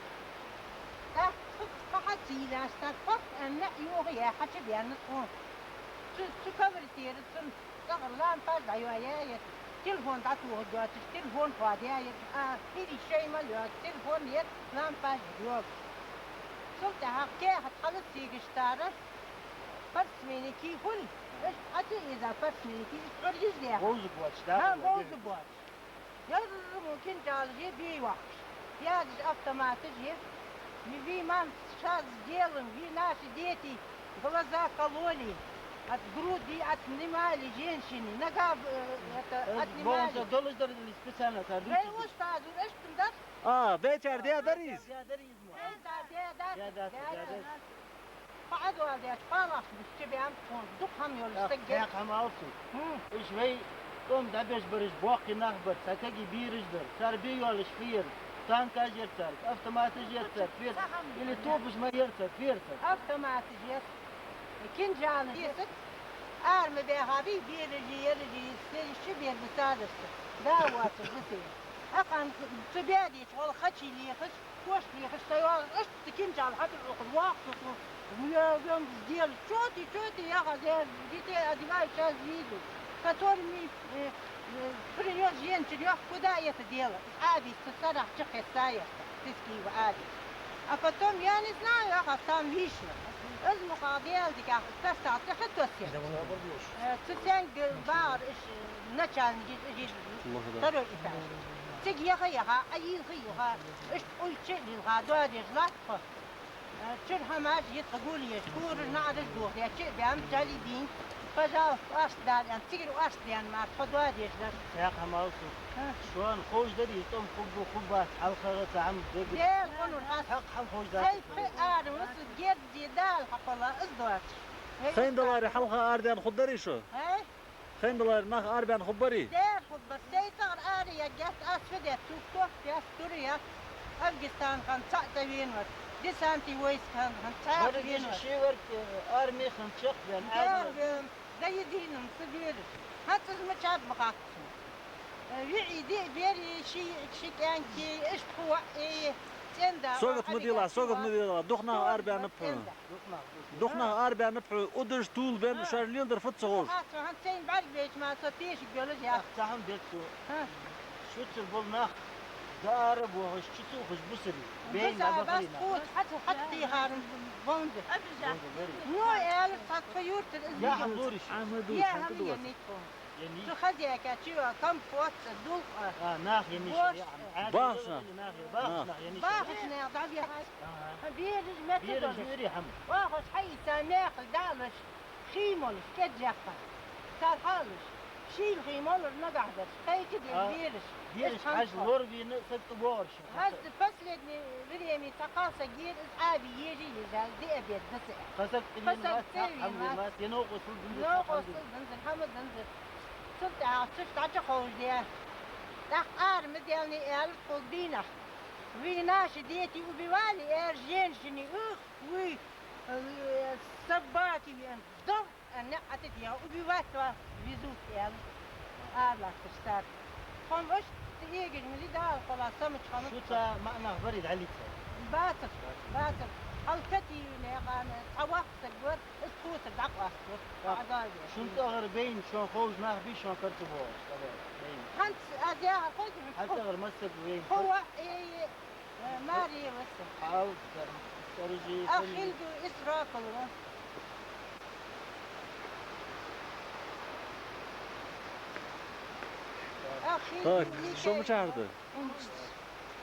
فقط سيلا استفق أن يوغي حتى بيان نطقون سكبر تير تغر لان فاز عيوايا تلفون داتوه جواتش تلفون فاديا هيدي شيء مليوت تلفون يت لان فاز جواب سلطة كي هتخلص تيجشتارش فرس منكي هل حتى إذا فرس منكي ترجز ليها بوزك واتش ها بوزك واتش يرر ممكن جالجي بي وحش يادش أفتماتجي بي ما شاز ديلم بي ناش ديتي глаза кололи от груди, от немали женщины, нога отнимали. دولش در специально кардучи. Эй, вот стазу, эш тындас? بيتر دي دريز قعدوا هذا خلاص بالشبي عم تكون دقهم يولستك يا خم عرفتو شوي قوم دبش برش باقي نخبط ستجي بيرش در سر بيولش فير تانكا جرتر افتماتي جرتر فير اللي توبش ما يرتر فيرتر افتماتي جرتر كن جاني يسك ارمي بها بي بيرجي يرجي شبي بسادست داوات البتين أقام تبادي شغل خشي لي خش وش لي خش طيوان إيش تكين جال حتى الواقف ويا يوم ديال شوتي يا غزال جيتي أدماء شاز فيدو كتورمي بريوز جين تريوح كداية ديال عادي تتصرح شقي سايح تسكي وعادي أفتم يعني سنا يا خطام هيشنا اسمه قاضيال ديك تستع تختوسي تسنج بار إيش نشان جيد ترى إيش تجي خيها أي خيها إيش أي شيء للغادة جلاتها شرها ما جيت تقول يشكور نعرف دوه يا شيء بيعم جالي دين فجأة أصدار يعني تجري أصدار ما تخدوا ديشلر ساقها مالكو شلون خوش دري تم خبو خبات حلقة عم دير قنور حق حل خوش دار سيف آدم وصل جد جدال حقلا إصدار خين دولار حلقة أردن خضري شو هاي خين دولار ناخ أربعين خبري دير خد بس سيطر آريا جت أسفدت توكتو يا ستوريا أفغانستان كان تعتبين وقت دي سانتي ويس كان تعتبين مرة شيء ورك أرمي خنشق بين دير زي دينهم سبير حتى المشاب بقاكسون وعي دي بيري شي كان كي إيش هو إيه تندا سوقت مديلا دخنا أربعين نبحو دخنا أربعين نبحو ودرش طول بين شارلين در فت صغوش هن سين بعد بيش ما صفيش بيولوجيا تاهم بيتو شو تبول ناخ دارب وهش تشتو خش بسري بين بس فوت حتى هارن بوند مو قال تطيور يا حضورش يا هم ينيكم شو خديك شو كم فوت الدول ناخ ينيش باخنا باخنا ضعف يا هاي بيرج ما بيرج يريحم واخش حي سامح دامش خيمول كجفة صار حالش شيل خيمول نقعدش هاي كده بيرج حاج الغربي نسكت بورش هز فصلتني بريمي تقاصة جير اصحابي يجي يزال دي ابيض بس قصدت ما ينوقص نوقص ننزل حمد ننزل صرت عجا خوش ديال داخ مديالني الف قلبينا ويناش ديتي وبيوالي ارجين شني وي صباتي ضر النقطة يا وبيواتوا بيزوت يا لا تستار قوم اش تيجي من دال خلاص سمك خمس شو معنى بريد عليك باتر حلقتي لقان طواق سجور اسكوت الدقة اسكوت شو انت غربين شلون خوج ناخ بي شلون كرتبوش هانت اديها قلت حتى غير مسك وين هو ايه ماري بس حاول ترجي اخيل اسراء كله طيب شو مشاهدة؟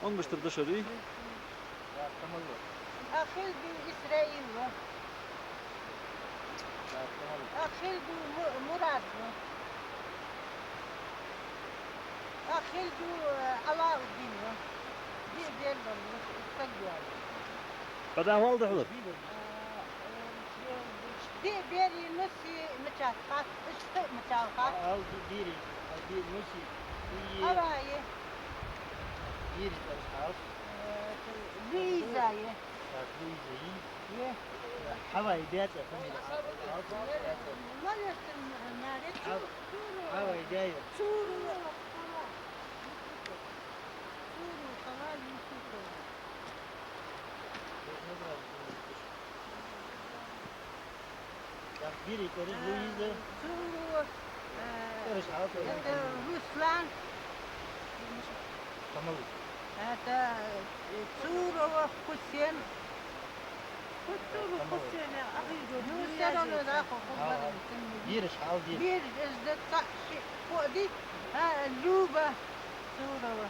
انقشتر دشري أخيل بإسرائيل أخيل بمراد أخيل بعلاء الدين دي بيربن استقبال بعد أول دحضر دي بيري نسي متشاقات اشتق متشاقات أو ديري نسي أباية ديري الأصحاب لويزاية لويزاية حواي بيات ما يستم مارد حواي داير شورو خلال يوسف ديري كوريز لويزا شورو روسلان كمالو هذا شورو حسين ديرش حاول دير ديرش ازداد شيء فوق دي ها اللوبة صورة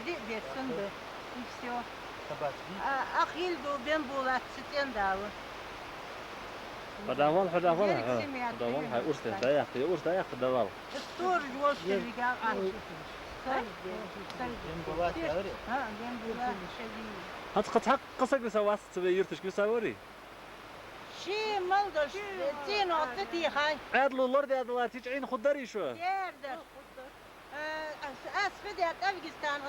جديد بيت سنده يفسيو تبات أخيل دو بين بولات ستين داوة بعد أول حد أول هاي أرسل دايق دايق داوال الصور جوش اللي قال عن بين بولات هوري ها بين بولات شديد هات قد حق قصق بسواس تبي يرتش بساوري شي ملدش تين وقتي هاي عادلو لورد عادلو تيجين خدري شو يردر أسفدت أفغانستان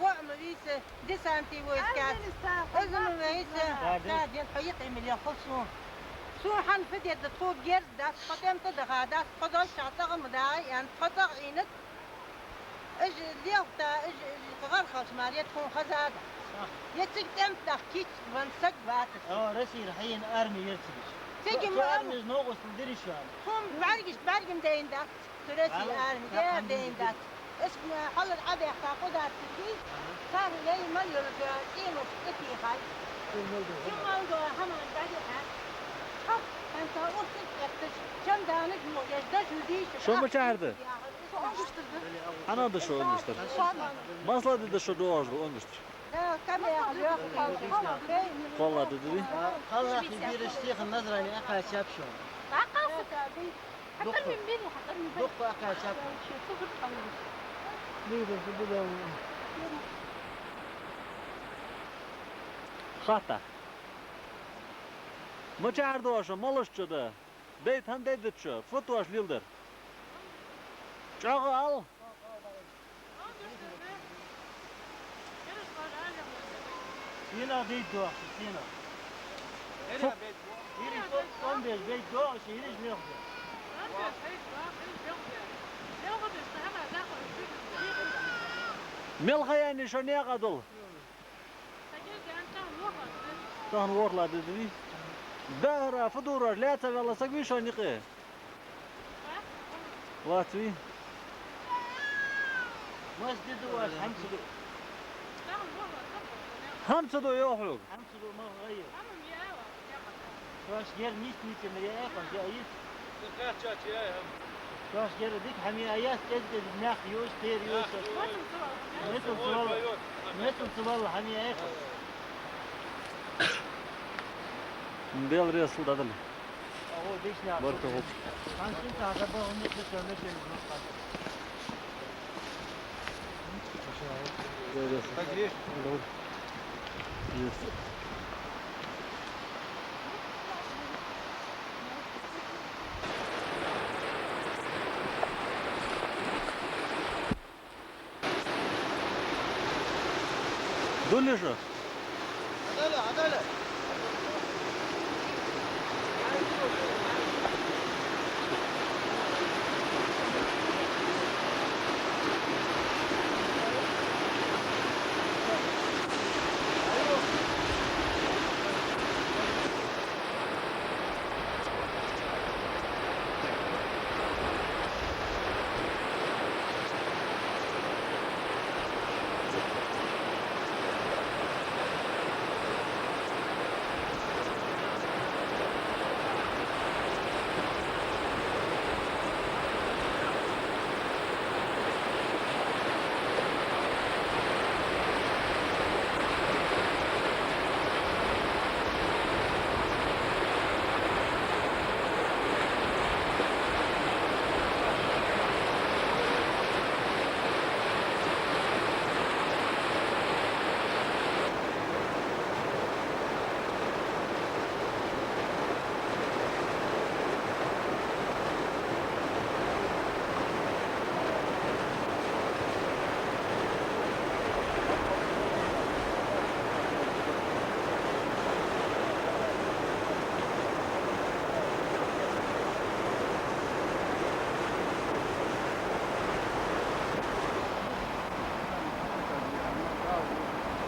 وعم بيس ديسانتي ويسكات أزم بيس ساد يلحيق مليون خصوم سو حن فديت تطوب جرد داس قدم تدغى داس قدر شعطغ مداي أن قطع عينت إج ليوتا إج غرخص ماريت خون خزاد يتسك تمتخ كيت ونسك باتس رسي رحين أرمي يرتبش تيجي ما أرمي نوقس تدري شو هم بعرقم دين دات ترسي أرمي دين دات اسم حل العبي تاخدها تسكي صار لي مليون جاين وتكتي هاي شو موضوع حمل بعدها حق أنت وصلت يكتش كم دانك مو يجدش وديش شو مشاهدة؟ أنا ده شو أنجشتر ما صلا ده شو دوار دو أنجشتر كم يا والله ده دي خلاص يبير الشيخ النظرة اللي أخا شاب شو حتى من بيني حتى من بيني دق أكاسات ليبر بدو Xata. Mıçar doşu, moluşçudu. Beyt han deditçu, futuaş lildir. Çağı al. Sina beyt doğ, Sina. Yürü son beş beyt doğ, yürü ne oldu? Melxayani şu ne kadıl? Tan vorla dedi. Dahra fudura lata valla sakvi şu niqi. Vatvi. مسجد واش حمسدو Hamçıdo yoxuk. حمسدو ما غير واش غير نيت مريا قم جايز واش غير ديك حمي اياس تزد ناخ يوش تير يوش مثل صبال حمي ايقم Bel resul dadıl. هو ديش ناخ Barka hop. حمسين هذا بقى نقص نشل Doğru. Yes. Duluşu. عدالة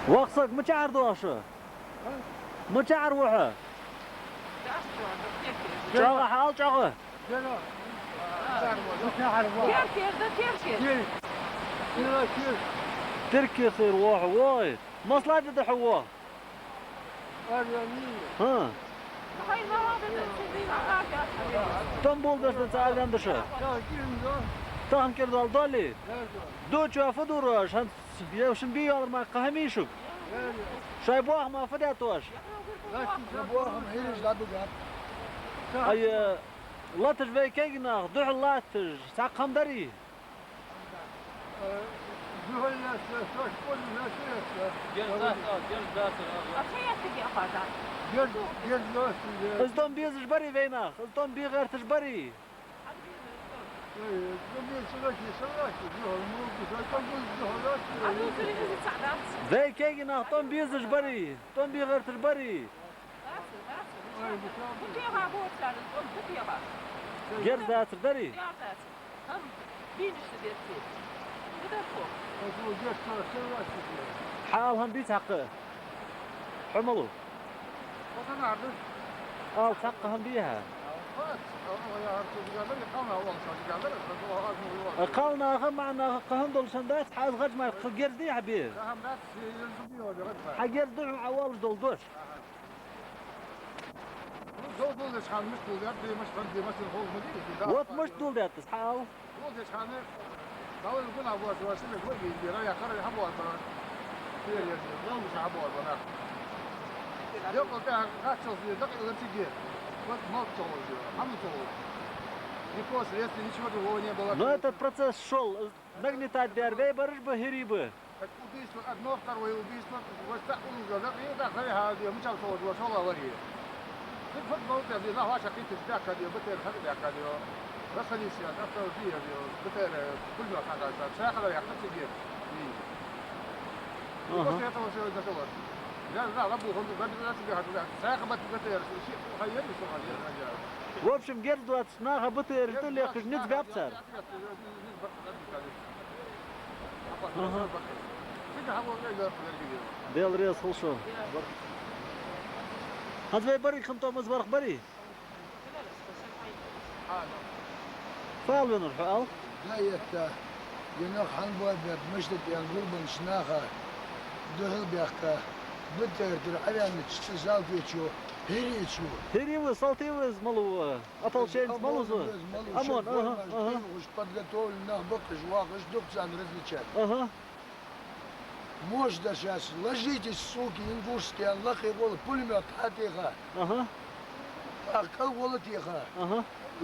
وقصك مشاعر دوشو. مشاعر وحه. شغله حال شغله. تركي خير واحد وايد. مصلحة تدحوه. ها. تنبول دش تسأل عن دشه. تهم كردال دالي. دو شافه دوراش هن يوشن بيار ما قهميشوك. شاي بواه ما فداتوش. أي لاتش في كيجنا دوح لاتش ساقم دري. ازدون بيزش بري فينا ازدون بي غير تجبري في كيجنا ازدون بيزش بري ازدون بي غير تجبري غير ذات دري حالهم بيت حقه حملوا حقهم بيها قالنا هم معنا قهم دول سندات حال غجمة غير دي حبيب حجر دعو عوالج دول دوش وات مش دول ده تصحاو много целого, хамы целого. И после, если ничего другого не было. Но этот процесс шел. Нагнетать дервей барыш бы герибы. Убийство одно, второе убийство. Вот так он говорит, и так далее, мы часто вот шел авария. Тут вот был это, на ваша критика, так как бытер, так как расходись, автомобиль, бытер, пулемет, шахала, я хочу тебе. После этого все это было. Я работал, он говорит, шахала, бытер, хайер, В общем, герц 20 нага бытер, ты легкий, не звябцар. Дел рез холшо. هذا بري خمتو مزبرق بري. فعل وين الفعل؟ دايت ينخ حنبوي بمشتت ينقول من شناخة دهل بيحكا بتر درعيان تشتزال بيشو هيريشو. هيري وصلتي وز ملو أطلشين ملو زو. أمون وش подготовлен на бокаж вахаш докцан различать. Можно сейчас, ложитесь, суки, ингушские, Аллах и волы, пулемет, хатиха. А кал волы тиха.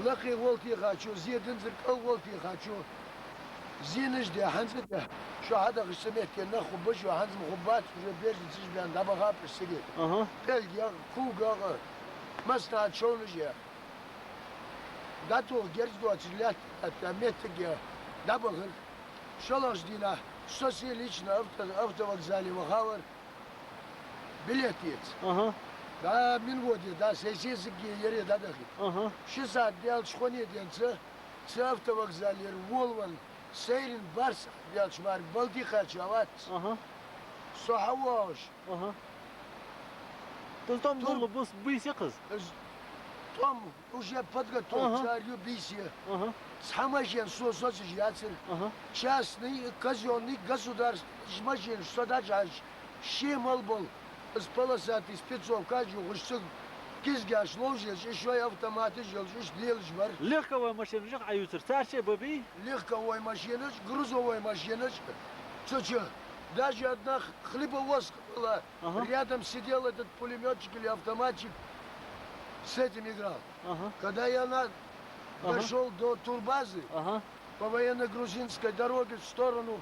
Лах и волы тиха, что зедензер, кал волы тиха, что зинеш де ханзете, что хада гшемет, наху бышу, ханз мхубат, уже бежит, сижбян, дабага присигит. Бельгия, куга, масна отшонжия. Готов герцду отчислять, от метки, дабага, шалаждина. Что себе лично автовокзале Вахавар билет есть. Да, Минводи, да, сесизики, ере, да, дахи. 60 дел, шхони денца, с автовокзале Волван, Сейрин, Барс, дел шмар, Балтиха, Чават. Сохаваш. То есть там было бысекыз? Там уже подготовка, царю бисия. Самажен соцсети яцер, частный, казенный, государственный машин, что даже щемал был с полосатый спецов, каждый гусек, кизгаш, ложишь, еще и автоматы желчишь, делаешь бар. Легковая машина, же аютер, старшая баби? Легковая машина, грузовая машина, что, даже одна хлебовозка была, рядом сидел этот пулеметчик или автоматчик, с этим играл. Когда я дошел до турбазы по военно-грузинской дороге в сторону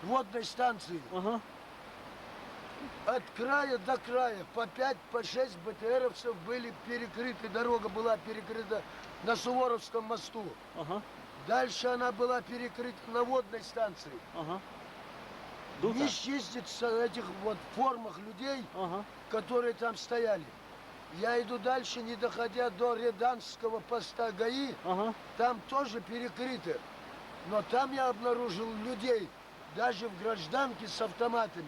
водной станции. От края до края по 5, по 6 БТРовцев были перекрыты. Дорога была перекрыта на Суворовском мосту. Дальше она была перекрыта на водной станции. Не счистится этих вот формах людей, которые там стояли. Я иду дальше, не доходя до Реданского поста ГАИ, там тоже перекрыто. Но там я обнаружил людей, даже в гражданке с автоматами.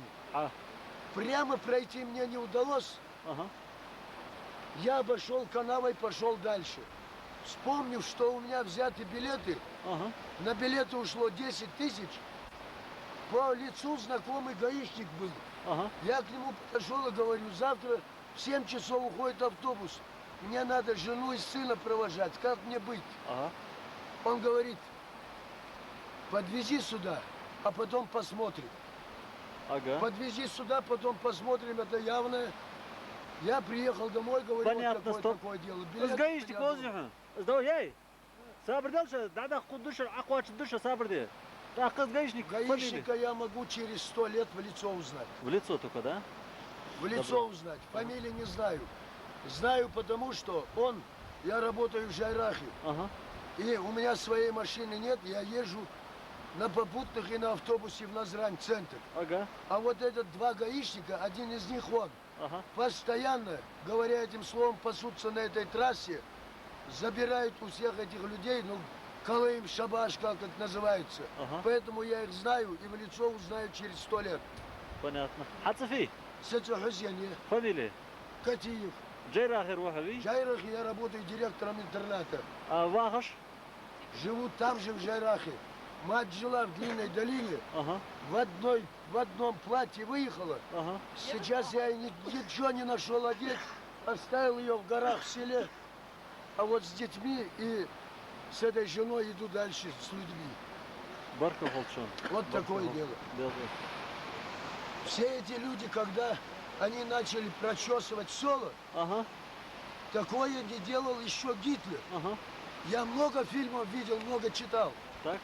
Прямо пройти мне не удалось. Я обошел канавой, пошел дальше. Вспомнив, что у меня взяты билеты, на билеты ушло 10 тысяч, по лицу знакомый гаишник был. Я к нему подошел и говорю, завтра в 7 часов уходит автобус. Мне надо жену и сына провожать. Как мне быть? Он говорит, подвези сюда, а потом посмотрим. Подвези сюда, потом посмотрим. Это явно. Я приехал домой, говорю, понятно, вот такое дело. С гаишник возьмем. Сдавай, ей. Сабр дальше, да, кудушер, аквач душа, сабр де. Так, гаишник. Гаишника я могу через 100 лет в лицо узнать. В лицо только, да? В лицо узнать. Фамилии не знаю. Знаю потому, что я работаю в Жайрахе. И у меня своей машины нет, я езжу на попутных и на автобусе в Назрань-центр. А вот этот 2 гаишника, один из них он, постоянно, говоря этим словом, пасутся на этой трассе, забирают у всех этих людей, Калым, шабаш, как это называется. Поэтому я их знаю и в лицо узнаю через 100 лет. Понятно. Хацафи? Сетя Хусейни. Фамилия? Катиев. Джайрахи Руахави? Джайрахи я работаю директором интерната. А Вахаш? Живу там же в Жайрахе. Мать жила в Длинной долине. В одном платье выехала. Сейчас я ничего не нашел одеть. Оставил ее в горах в селе. А вот с детьми и с этой женой иду дальше с людьми. Барка Холчон. Вот такое дело. Все эти люди, когда они начали прочесывать села, Такое не делал еще Гитлер. Ага. Я много фильмов видел, много читал. Так.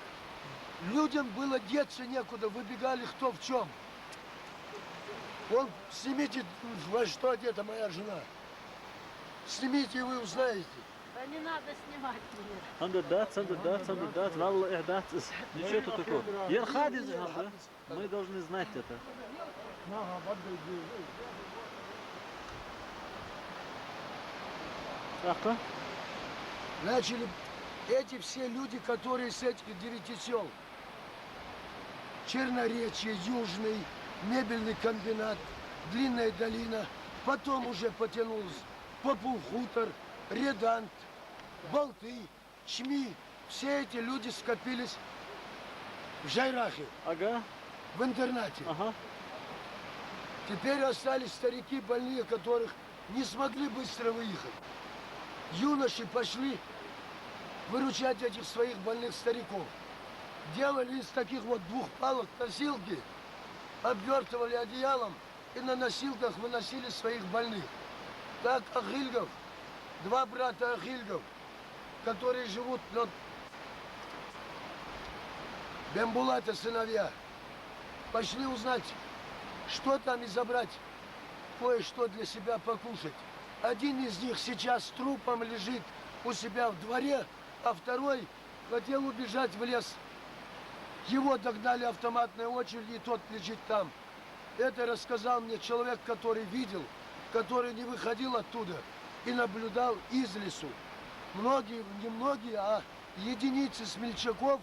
Людям было деться некуда, выбегали кто в чем. Вон, снимите, во что одета моя жена. Снимите, и вы узнаете. Да не надо снимать меня. Сандердат, валла ихдат. Ничего тут такого. Ерхади да? Мы должны знать это. Ага. Начали эти все люди, которые с этих 9 сел. Черноречье, Южный, мебельный комбинат, Длинная долина. Потом уже потянулось Попух-хутор, Редант, Болты, Чми. Все эти люди скопились в Жайрахе. Ага. В интернате. Ага. Теперь остались старики больные, которых не смогли быстро выехать. Юноши пошли выручать этих своих больных стариков. Делали из таких вот 2 палок носилки, обвертывали одеялом и на носилках выносили своих больных. Так Ахильгов, 2 брата Ахильгов, которые живут на Бембулата сыновья, пошли узнать, что там, и забрать кое-что для себя покушать. Один из них сейчас трупом лежит у себя в дворе, а второй хотел убежать в лес. Его догнали автоматной очередью, и тот лежит там. Это рассказал мне человек, который видел, который не выходил оттуда и наблюдал из лесу. Многие, не многие, а единицы смельчаков,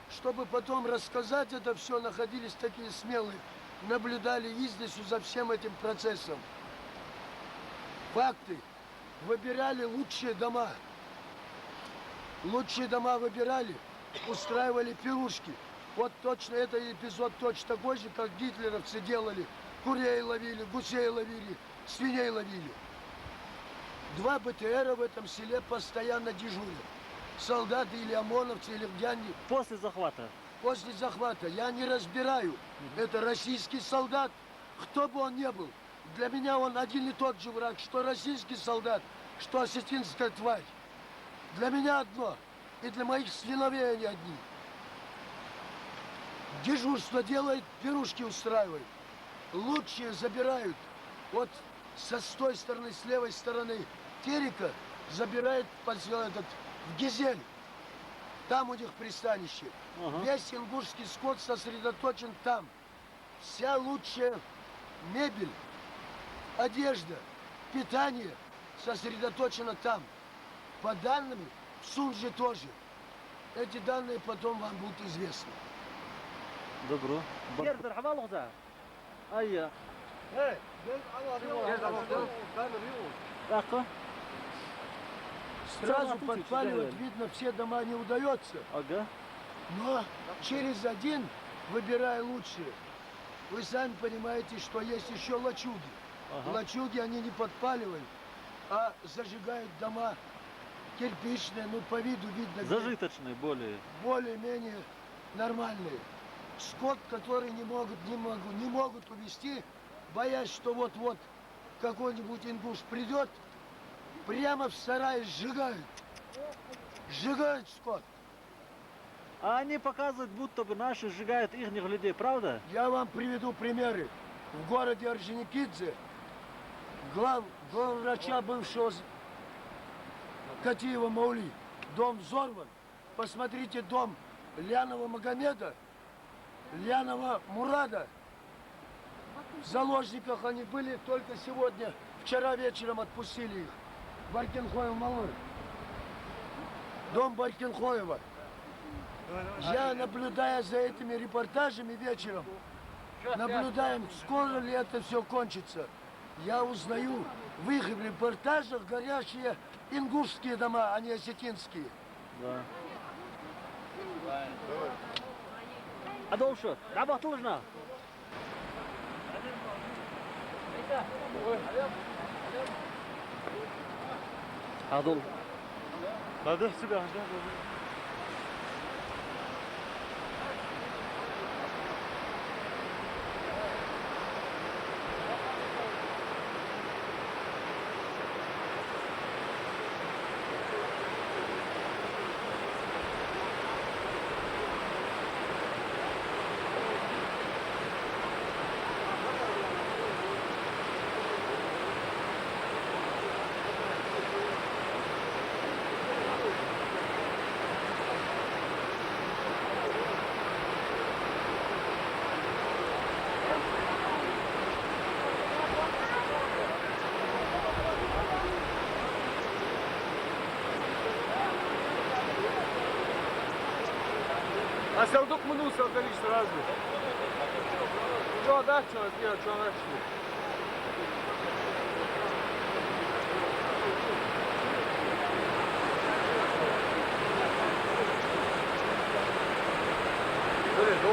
чтобы потом рассказать это все, находились такие смелые, наблюдали из лесу за всем этим процессом. Факты. Выбирали лучшие дома. Лучшие дома выбирали, устраивали пирушки. Вот точно этот эпизод точно такой же, как гитлеровцы делали. Курей ловили, гусей ловили, свиней ловили. 2 БТРа в этом селе постоянно дежурят. Солдаты или ОМОНовцы, или где они. После захвата? После захвата. Я не разбираю. Это российский солдат, кто бы он ни был. Для меня он один и тот же враг, что российский солдат, что осетинская тварь. Для меня одно, и для моих сыновей они одни. Дежурство делает, пирушки устраивает. Лучшие забирают. Вот с той стороны, с левой стороны Терека забирает в Гизель. Там у них пристанище. Ага. Весь ингушский скот сосредоточен там. Вся лучшая мебель, одежда, питание сосредоточено там. По данным, в Сунже тоже. Эти данные потом вам будут известны. Добро. Гердер, хавал غزا. Айя. Ага. Сразу подпаливать, видно, все дома не удается. Ага. Но через один, выбирая лучшие, вы сами понимаете, что есть еще лачуги. Ага. Лачуги они не подпаливают, а зажигают дома кирпичные, ну по виду видно. Зажиточные более. Более-менее нормальные. Скот, который не могут увезти, боясь, что вот-вот какой-нибудь ингуш придет, прямо в сарае сжигают. Сжигают скот. А они показывают, будто бы наши сжигают их людей, правда? Я вам приведу примеры. В городе Орджоникидзе главврача бывшего Катиева Маули, дом взорван. Посмотрите дом Лянова Магомеда, Лянова Мурада. В заложниках они были только сегодня, вчера вечером отпустили их. Баркинхоев Малой. Дом Баркинхоева. Я, наблюдая за этими репортажами вечером, наблюдаем, скоро ли это все кончится. Я узнаю в их репортажах горящие ингушские дома, а не осетинские. Да. Адолшо, работа нужна. Адол. Надо себя. صندوق منو صندوق اشتراز بود جا ده چون بیا جا نشد بله دو